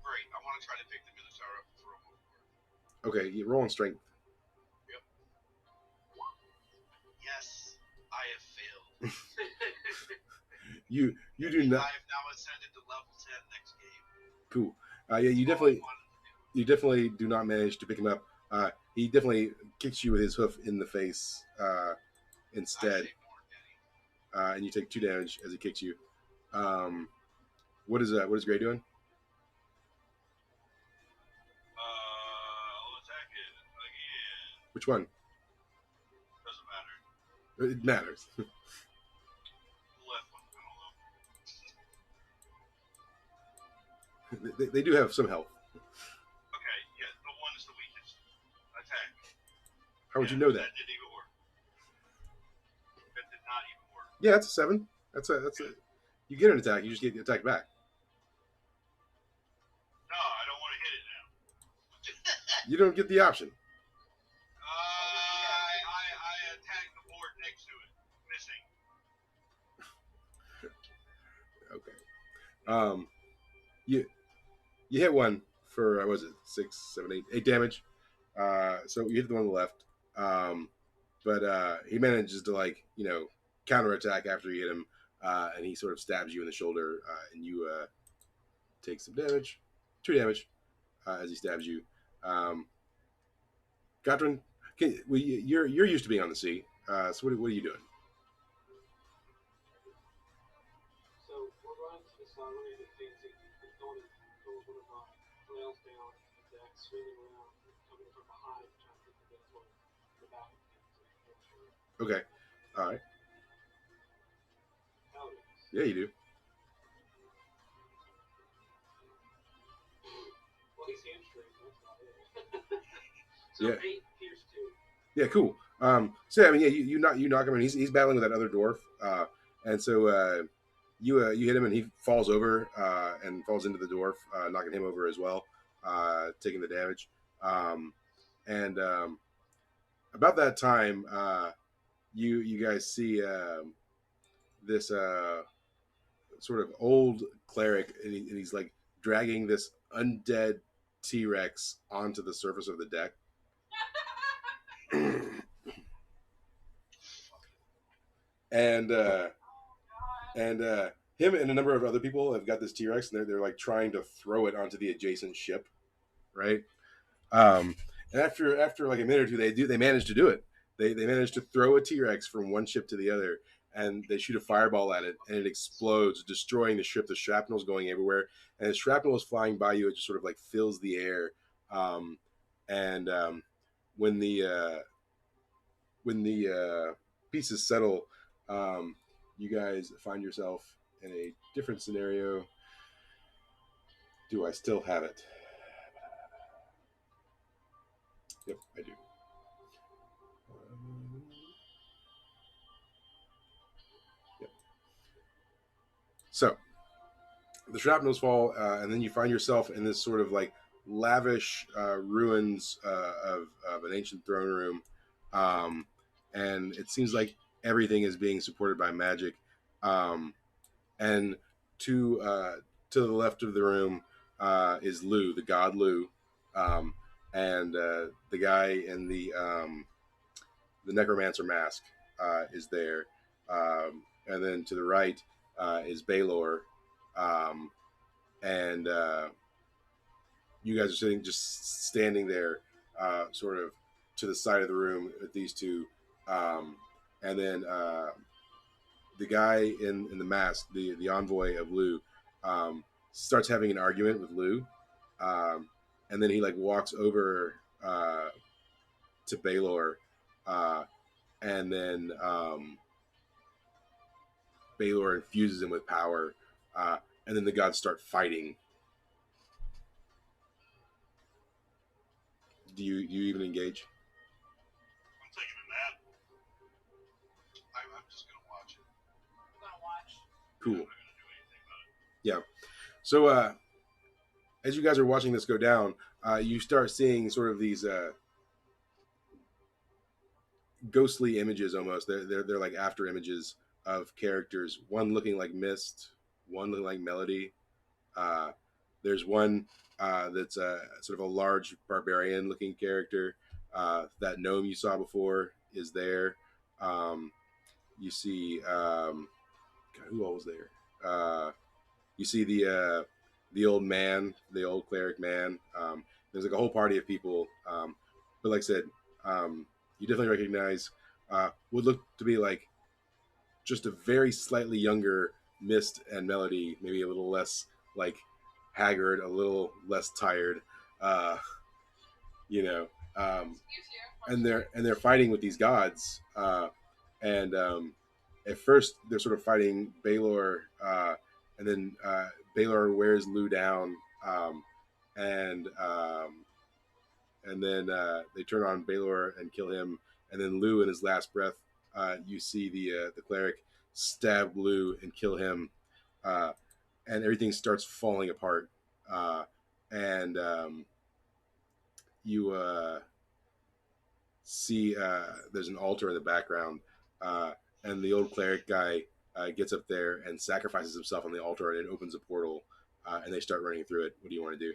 Great. I want to try to pick the minotaur up and throw him overboard. Okay, you roll on strength. Yep. Yes, I have failed. You do not. I have now ascended to level 10 next game. Cool. Yeah, you definitely do not manage to pick him up. He definitely kicks you with his hoof in the face instead, and you take 2 damage as he kicks you. What is Gray doing? I'll attack it again. Which one? Doesn't matter. It matters. The left one. I don't know. They do have some health. Okay, yeah, the one is the weakest. Attack. How would you know that? That didn't even work. That did not even work. Yeah, that's a 7. That's a. You get an attack. You just get attacked back. No, I don't want to hit it now. You don't get the option. I attack the board next to it. Um, you you hit one for what was it 6, 7, 8 damage. So you hit the one on the left. Um, but he manages to counterattack after you hit him, and he sort of stabs you in the shoulder, and you take some damage, 2 damage as he stabs you. Gotrin, you're used to being on the sea. So what are you doing? So we're running to the side, we're gonna get fancy, going one of our rails down the deck, swinging around, coming from behind, trying to get the guys on the back of the thing. Okay, all right. How it is. Yeah, you do. Well, he's hamstring, that's about it. So Yeah. 8 Pierce 2. Yeah, cool. So I mean, yeah, you knock him, and he's battling with that other dwarf, and so you hit him, and he falls over and falls into the dwarf, knocking him over as well, taking the damage. And about that time, you guys see this sort of old cleric, and he's like dragging this undead T-Rex onto the surface of the deck. and him and a number of other people have got this T-Rex, and they're like trying to throw it onto the adjacent ship, right? And after like a minute or two, they manage to do it. They manage to throw a T-Rex from one ship to the other, and they shoot a fireball at it, and it explodes, destroying the ship. The shrapnel's going everywhere, and the shrapnel is flying by you. It just sort of like fills the air. And when the pieces settle, you guys find yourself in a different scenario. Do I still have it? Yep, I do. Yep. So the shrapnels fall, and then you find yourself in this sort of like lavish ruins of an ancient throne room, and it seems like everything is being supported by magic. And to the left of the room is Lu, the god Lu, and the guy in the necromancer mask is there, and then to the right is Baylor, um, and you guys are just standing there, sort of to the side of the room with these two, and then the guy in the mask, the envoy of Lu, starts having an argument with Lu, and then he like walks over to Baylor, and then Baylor infuses him with power, and then the gods start fighting. Do you even engage? I'm taking a nap. I'm just gonna watch it. I'm gonna watch. Cool. I'm not gonna do anything about it. Yeah. So as you guys are watching this go down, you start seeing sort of these ghostly images almost. They're like after images of characters. One looking like Mist, one looking like Melody. There's one that's sort of a large barbarian looking character. That gnome you saw before is there. You see God, who all was there? You see the old man, the old cleric man. There's like a whole party of people. But like I said, you definitely recognize would look to be like just a very slightly younger Mist and Melody, maybe a little less like haggard, a little less tired. Uh, you know, Excuse you. and they're fighting with these gods. And at first they're sort of fighting Baylor, and then Baylor wears Lou down, and then they turn on Baylor and kill him. And then Lou, in his last breath, you see the cleric stab Lou and kill him, and everything starts falling apart. And you see there's an altar in the background, and the old cleric guy gets up there and sacrifices himself on the altar, and it opens a portal, and they start running through it. What do you want to do?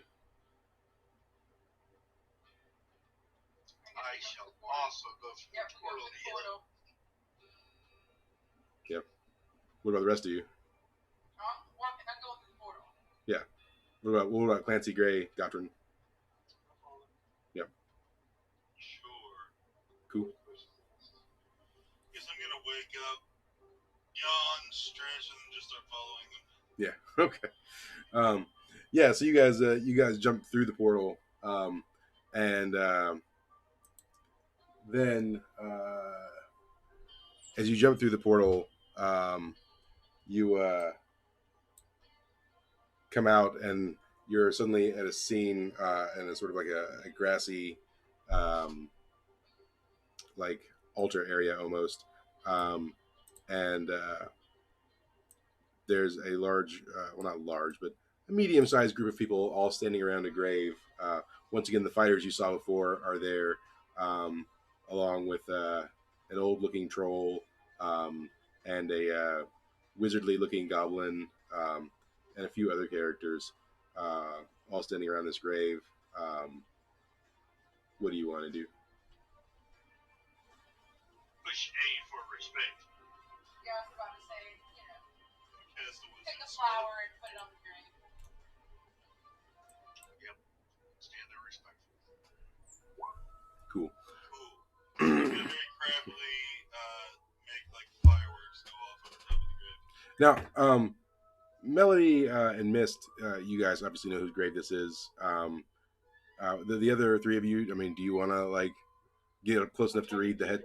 I shall also go through Yep, the go portal to to the heal him. portal. Yep. What about the rest of you? I'm going through the portal. Yeah. What about Clancy Gray, Doctrine? Yep. Sure. Cool. Guess I'm gonna wake up, yawn, stretch, and then just start following them. Yeah. Okay. Yeah. So you guys jump through the portal, and then as you jump through the portal, you come out and you're suddenly at a scene in a sort of like a grassy, um, like altar area almost, and there's a large, well, not large, but a medium-sized group of people all standing around a grave. Once again, the fighters you saw before are there, um, along with an old-looking troll and a wizardly-looking goblin and a few other characters, all standing around this grave. What do you want to do? Push A for respect. Yeah, I was about to say, Cast a take a wizard flower and put it on the grave. Stand there respectful. Cool. Cool. I'm gonna very craftily make like fireworks go off on the top of the grave. Now, Melody and Mist, you guys obviously know whose grave this is. The other three of you, I mean, do you want to like get up close enough to read the head?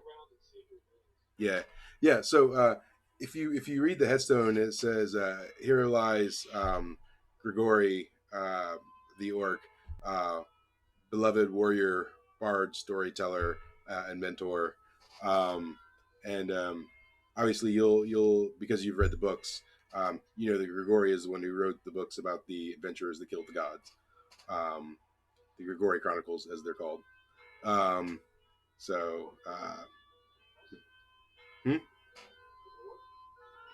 Yeah, yeah. So if you read the headstone, it says, "Here lies Grigori, the orc, beloved warrior, bard, storyteller, and mentor." And obviously, you'll because you've read the books, you know that Grigori is the one who wrote the books about the adventurers that killed the gods, the Grigori Chronicles, as they're called. So.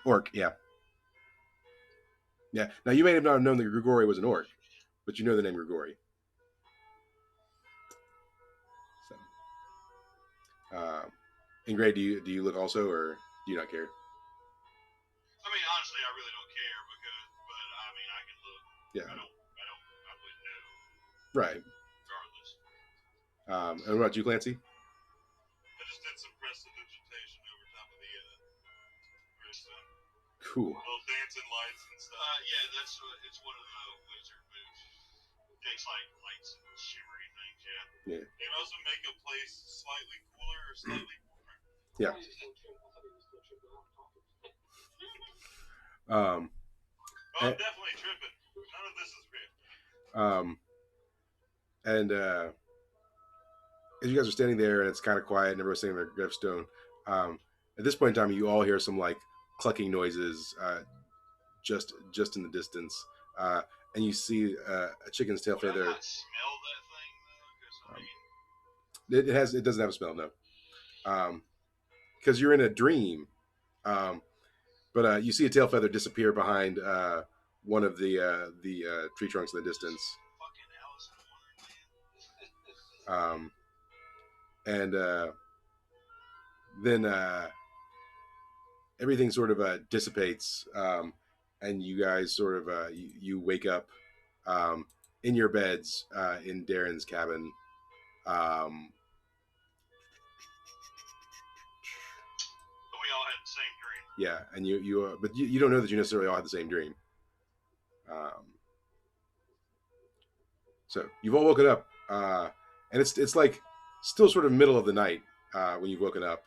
Orc, yeah. Yeah. Now, you may have not known that Grigori was an orc, but you know the name Grigori. So, Ingray, do you look also, or do you not care? I mean, honestly, I really don't care but I mean, I can look. Yeah. I wouldn't know. Right. Regardless. And what about you, Clancy? I just did some prestidigitation over top of the gravestone. Cool. Little dancing lights and stuff. Yeah, it's one of the wizard moves. It takes like lights and shimmery things. Yeah. Yeah. You can also make a place slightly cooler or slightly warmer. Yeah. I'm definitely tripping. None of this is real. And as you guys are standing there and it's kind of quiet and everyone's standing on their gravestone, at this point in time, you all hear some like clucking noises just in the distance, and you see a chicken's tail feather. Would I not smell that thing though? Because It doesn't have a smell, no, because you're in a dream. But you see a tail feather disappear behind one of the tree trunks in the distance. Fucking Alice in Wonderland. And then everything sort of dissipates, and you guys sort of you wake up in your beds in Darren's cabin. We all had the same dream. Yeah, and but you don't know that you necessarily all had the same dream. So you've all woken up, and it's like still sort of middle of the night when you've woken up.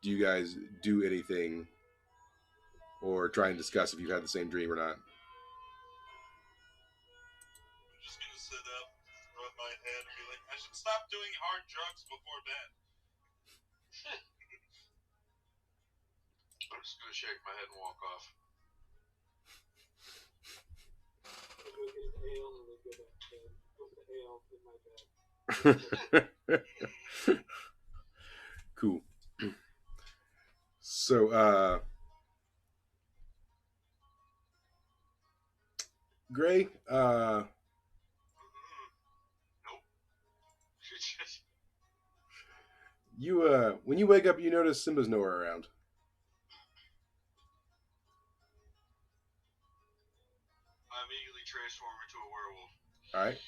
Do you guys do anything or try and discuss if you've had the same dream or not? I'm just gonna sit up, rub my head, and be like, I should stop doing hard drugs before bed. I'm just gonna shake my head and walk off. Cool. So, Gray, Nope. you when you wake up, you notice Simba's nowhere around. I immediately transform into a werewolf. All right.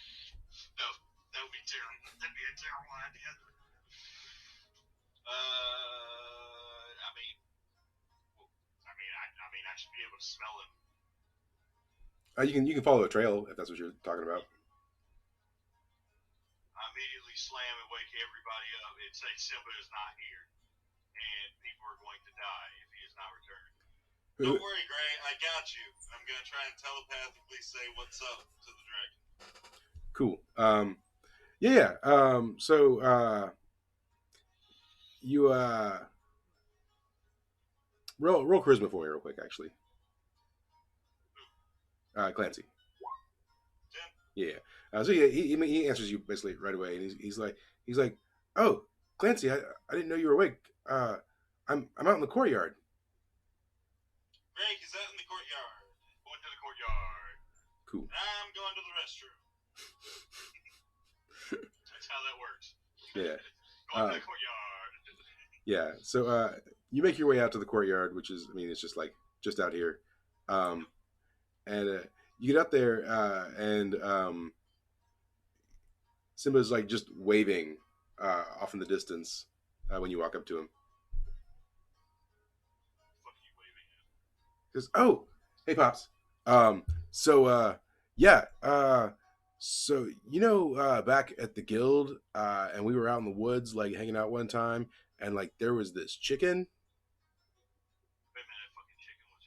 No, that would be terrible. That'd be a terrible idea. I mean, I should be able to smell him. You can follow a trail if that's what you're talking about. I immediately slam and wake everybody up and say Simba is not here, and people are going to die if he is not returned. Don't worry, Gray. I got you. I'm gonna try and telepathically say what's up to the dragon. Cool. Yeah. So you roll charisma for me real quick, actually. Clancy. 10. Yeah. So yeah, he answers you basically right away, and he's like, oh, Clancy, I didn't know you were awake. I'm out in the courtyard. Gray, he's out in the courtyard. Going to the courtyard. Cool. I'm going to the restroom. That's how that works. Yeah. Going to the courtyard. Yeah. So you make your way out to the courtyard, which is, I mean, it's just like just out here, and you get out there, and Simba's like just waving off in the distance when you walk up to him. Fuck you waving at? He goes, "Oh, hey, pops. So yeah. So back at the guild, and we were out in the woods, like hanging out one time, and like there was this chicken. Wait a minute, fucking chicken was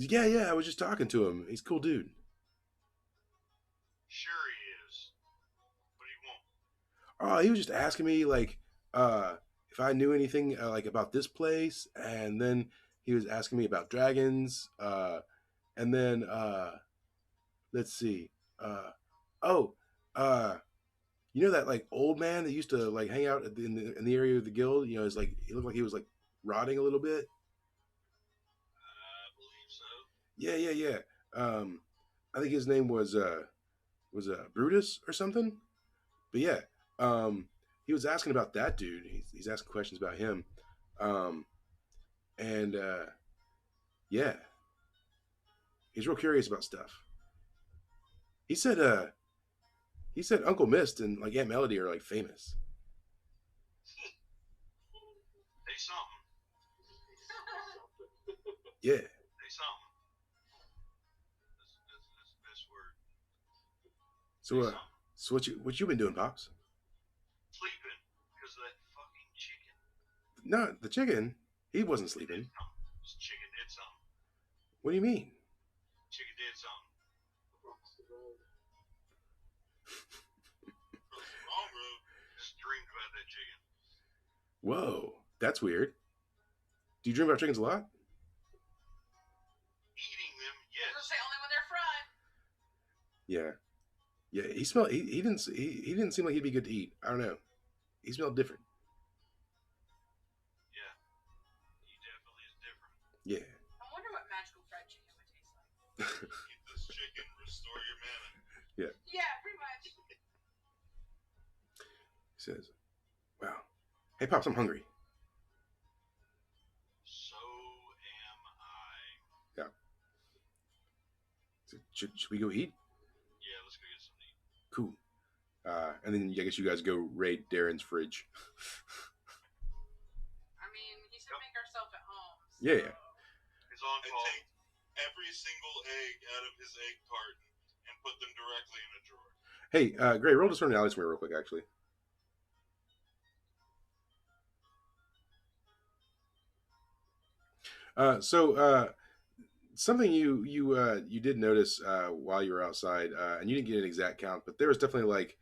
here. Yeah. I was just talking to him. He's a cool dude. Sure he is. What do you want? Oh, he was just asking me like if I knew anything like about this place, and then he was asking me about dragons, and then let's see, oh, you know that like old man that used to like hang out in the area of the guild. It's like he looked like he was like rotting a little bit. I believe so. Yeah. I think his name was Brutus or something. But yeah, he was asking about that dude. He's asking questions about him, and yeah, he's real curious about stuff. He said Uncle Mist and like Aunt Melody are like famous. They something. Yeah. They something. That's the best word. So what you been doing, pops? Sleeping because of that fucking chicken. No, the chicken. He wasn't sleeping. This chicken did something. What do you mean? Chicken did something. Across the road. Wrong road. Just dreamed about that chicken. Whoa, that's weird. Do you dream about chickens a lot? Eating them, I was yes. gonna say only when they're fried. Yeah. He smelled. He didn't seem like he'd be good to eat. I don't know. He smelled different. Yeah. He definitely is different. Yeah. I wonder what magical fried chicken would taste like. Eat this chicken, restore your mana. Yeah, pretty much. He says, "Wow, hey pops, I'm hungry." So am I. Should we go eat? Yeah, let's go get something to eat. Cool. And then I guess you guys go raid Darren's fridge. I mean, he said make ourselves at home. So. Yeah. It's on And call. take every single egg out of his egg carton and put them directly in a drawer. Hey, Gray, roll discerning for me real quick, actually. So something you did notice while you were outside, and you didn't get an exact count, but there was definitely like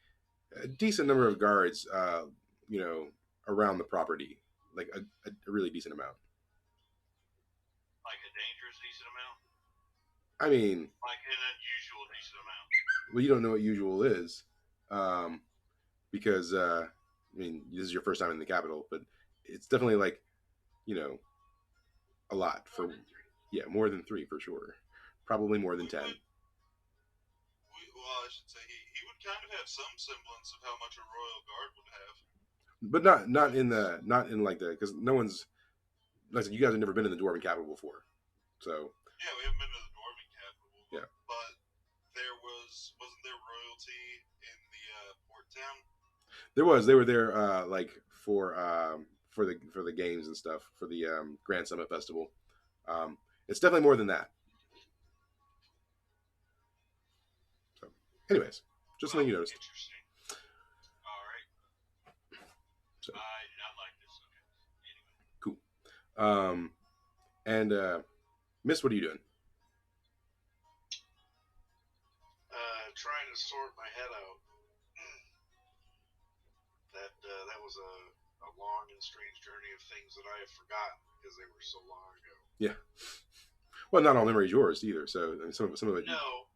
a decent number of guards, around the property, like a really decent amount. Like a dangerous decent amount. I mean, Like an unusual decent amount. well, you don't know what usual is, because I mean, this is your first time in the capital, but it's definitely like, you know, a lot for more than 3 for sure. Probably more than 10. Well, I should say he would kind of have some semblance of how much a royal guard would have. But not in like the because no one's like I said, you guys have never been in the dwarven capital before, so Yeah, we haven't been to the dwarven capital, yeah. But wasn't there royalty in the port town? They were there like for the games and stuff for the Grand Summit Festival. It's definitely more than that. So, anyways, just something you noticed. Interesting. All right. So. I do not like this. Okay. Anyway. Cool. And Miss, what are you doing? Trying to sort my head out. That was a long and strange journey of things that I have forgotten because they were so long ago. Yeah. Well, not all memory is yours either. So I mean, some of it. No,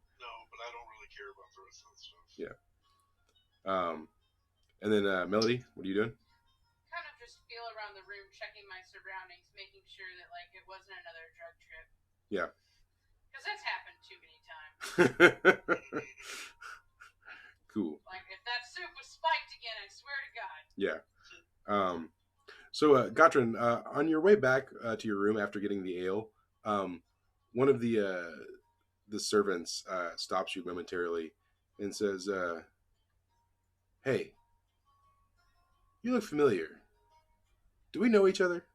but I don't really care about the rest of that stuff. Yeah. And then Melody, what are you doing? Kind of just feel around the room, checking my surroundings, making sure that like it wasn't another drug trip. Yeah. Because that's happened too many times. Cool. Like if that soup was spiked again, I swear to God. Yeah. So Gotrin, on your way back to your room after getting the ale, one of the servants stops you momentarily and says, "Hey, you look familiar. Do we know each other?"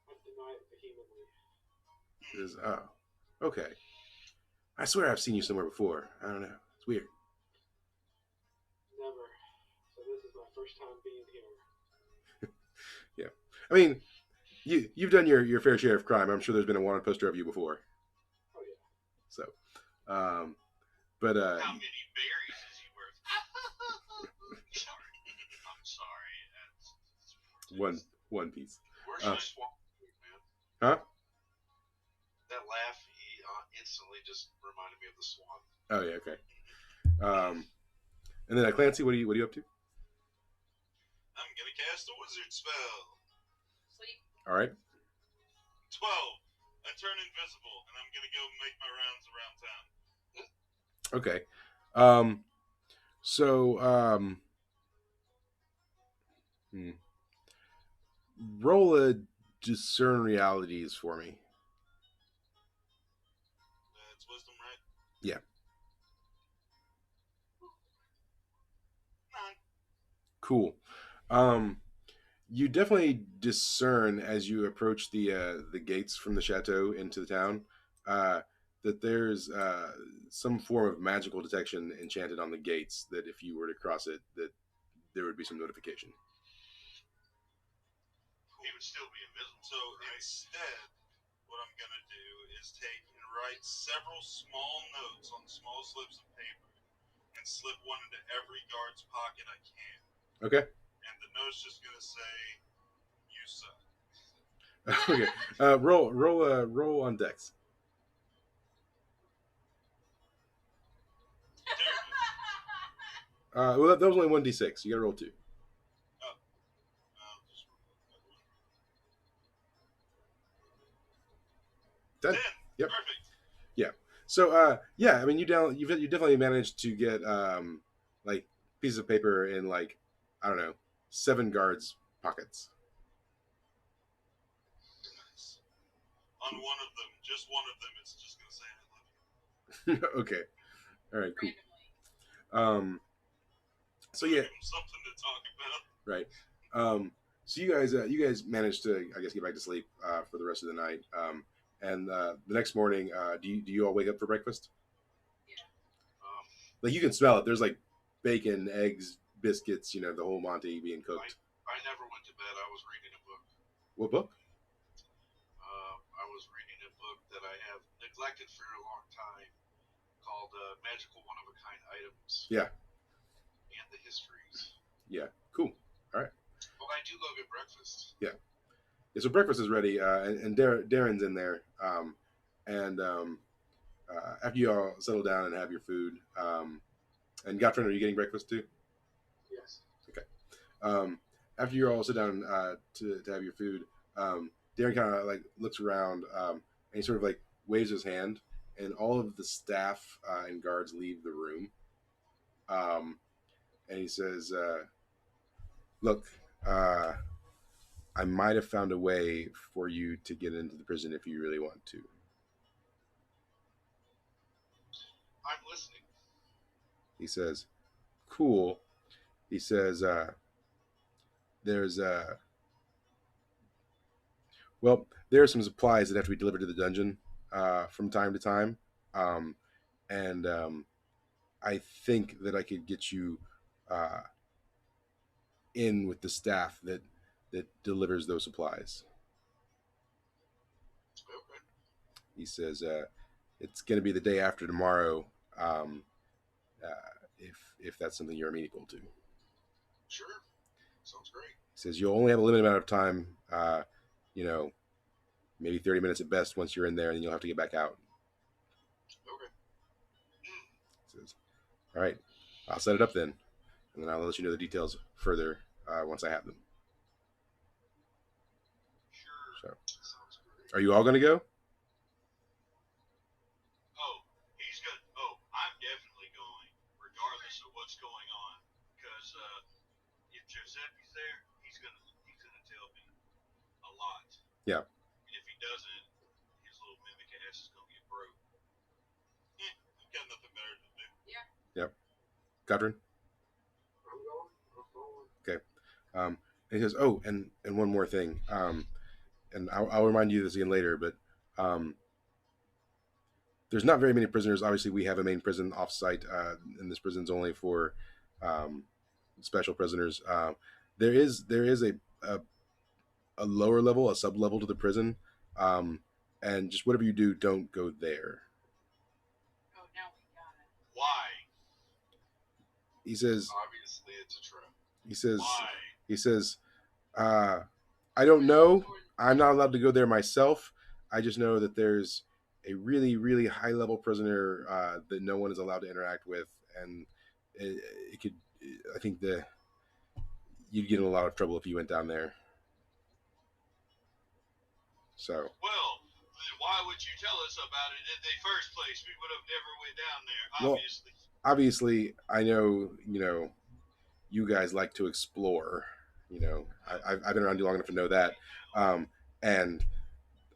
I deny it vehemently. He says, "Oh, okay. I swear I've seen you somewhere before. I don't know. It's weird." Never. So this is my first time being here. Yeah. I mean, you've done your fair share of crime. I'm sure there's been a wanted poster of you before. Oh yeah. So, but How many berries is he worth? Sorry, I'm sorry. one piece. Where's your swamp, man? Huh? That laugh instantly just reminded me of the swan. Oh yeah, okay. And then Clancy, what are you up to? I'm gonna cast a wizard spell. Sleep. All right. 12. I turn invisible, and I'm gonna go make my rounds around town. Okay. So roll a discern realities for me. It's wisdom, right? Yeah. 9. Cool. You definitely discern as you approach the gates from the chateau into the town that there's some form of magical detection enchanted on the gates. That if you were to cross it, that there would be some notification. He would still be invisible. So instead, what I'm gonna do is take and write several small notes on small slips of paper and slip one into every guard's pocket I can. Okay. And the note's just gonna say, "You suck." Okay. Roll on Dex. Well, that was only 1d6. You got to roll 2. Oh. I'll just roll that one. 10. 10. Yep. Perfect. Yeah. So yeah, I mean you definitely managed to get like pieces of paper in like I don't know 7 guards' pockets. Nice. On one of them, just one of them, it's just gonna say I love you. Okay. All right. Cool. Randomly. So yeah. Something to talk about. Right. So you guys managed to I guess get back to sleep for the rest of the night. And the next morning, do you all wake up for breakfast? Yeah. Like you can smell it. There's like bacon, eggs, biscuits. You know the whole Monty being cooked. I never went to bed. I was reading a book. What book? I was reading a book that I have neglected for a long time called Magical One-of-a-Kind Items. Yeah. And the Histories. Yeah. Cool. All right. Well, I do go get breakfast. Yeah. Yeah, so breakfast is ready, and Darren's in there. After you all settle down and have your food, and Gottfried, are you getting breakfast too? Yes. Okay. After you all sit down to have your food, Darren kind of like looks around, and he sort of like waves his hand, and all of the staff and guards leave the room. And he says, "Look, uh, I might have found a way for you to get into the prison if you really want to." I'm listening. He says, "Cool." He says, "There's well, there are some supplies that have to be delivered to the dungeon from time to time, um, and I think that I could get you uh, in with the staff that delivers those supplies." Okay. He says, "It's going to be the day after tomorrow, um, if that's something you're amenable to." He Sure. Sounds great. says, "You'll only have a limited amount of time, you know, maybe 30 minutes at best once you're in there, and then you'll have to get back out." Okay. He says, "All right, I'll set it up then, and then I'll let you know the details further once I have them." Sure. So, Sounds great. are you all going to go? Oh, he's good. Oh, I'm definitely going, regardless of what's going on, because if Giuseppe's there, he's gonna tell me a lot. Yeah. And if he doesn't, his little mimic ass is gonna get broke. I've got nothing better to do. Yep. Godwin? I'm going. I'm going. Okay. And he says, "Oh, and one more thing. And I'll remind you of this again later, but there's not very many prisoners. Obviously, we have a main prison off-site, and this prison's only for um, special prisoners. There is a lower level, a sub level to the prison, um, and just whatever you do, don't go there." Oh, now we got it. Why? He says. Obviously, it's a trap. He says. Why? He says. I don't know. I'm not allowed to go there myself. I just know that there's a really, really high level prisoner that no one is allowed to interact with, and it could. I think you'd get in a lot of trouble if you went down there. So. Well, then why would you tell us about it in the first place? We would have never went down there, Well, obviously. Obviously, I know you guys like to explore. I've been around you long enough to know that, and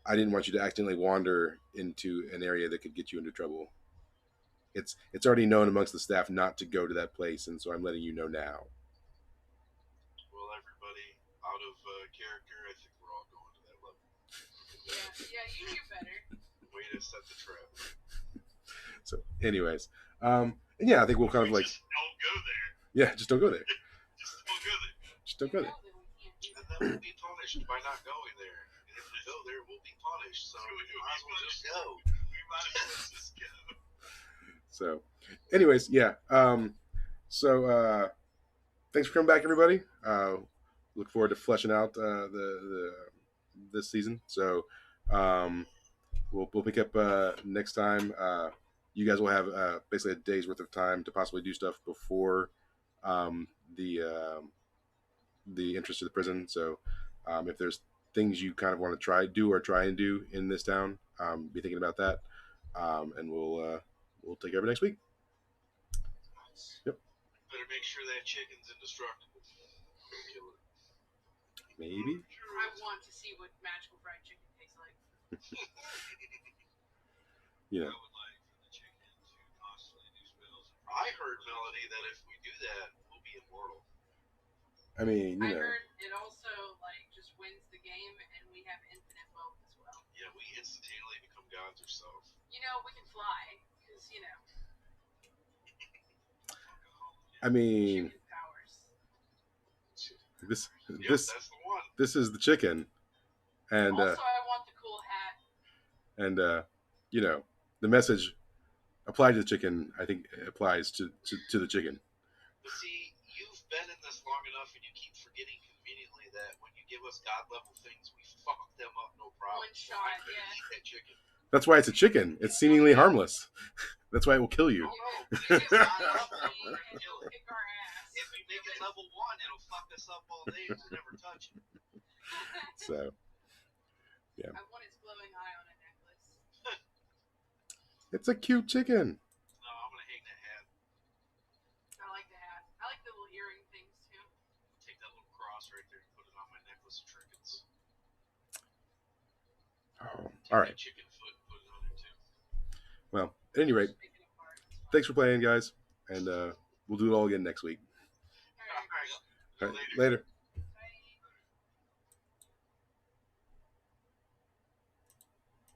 I didn't want you to accidentally wander into an area that could get you into trouble. It's already known amongst the staff not to go to that place, and so I'm letting you know now. Well, everybody, out of character, I think we're all going to that level. Yeah, you knew better. Way to set the trap. So, anyways, and yeah, I think we'll kind of like, Just don't go there. yeah, just don't go there. Just don't go there. Just don't go there. That we can't do And that. then we'll be punished by not going there. And if we go there, we'll be punished. So we might as well just go. We might as well just go. So, anyways, yeah. So thanks for coming back, everybody. Look forward to fleshing out the this season. So we'll pick up next time. You guys will have basically a day's worth of time to possibly do stuff before the entrance to the prison. So if there's things you kind of want to try and do in this town, be thinking about that, and we'll take over next week. Yep. Better make sure that chicken's indestructible. Kill it. Maybe. I want to see what magical fried chicken tastes like. You I know. would like for the chicken to constantly do spells. I heard, Melody, that if we do that, we'll be immortal. I mean, I heard it also just wins the game, and we have infinite wealth as well. Yeah, we instantaneously become gods ourselves. We can fly because I mean, human powers. this Yep, this that's the one. this is the chicken, and Also, I want the cool hat. and the message applied to the chicken, I think, applies to the chicken. But see, you've been in this long enough, and you keep forgetting conveniently that when you give us god level things, we fuck them up no problem. One shot, I couldn't yeah. eat that chicken. That's why it's a chicken. It's seemingly harmless. That's why it will kill you. Oh no, it's not level 1. Kill it. Kick our ass. If we make it level 1, it'll fuck us up all day and we'll never touch it. So, Yeah. I want its glowing eye on a necklace. It's a cute chicken. No, I'm gonna hang that hat. I like the hat. I like the little earring things too. Take that little cross right there and put it on my necklace of trinkets. Oh, Take all right. that chicken foot and put it on there too. Well, at any rate, Just pick it apart. It's fine. thanks for playing, guys, and we'll do it all again next week. All right. All right. All right, later.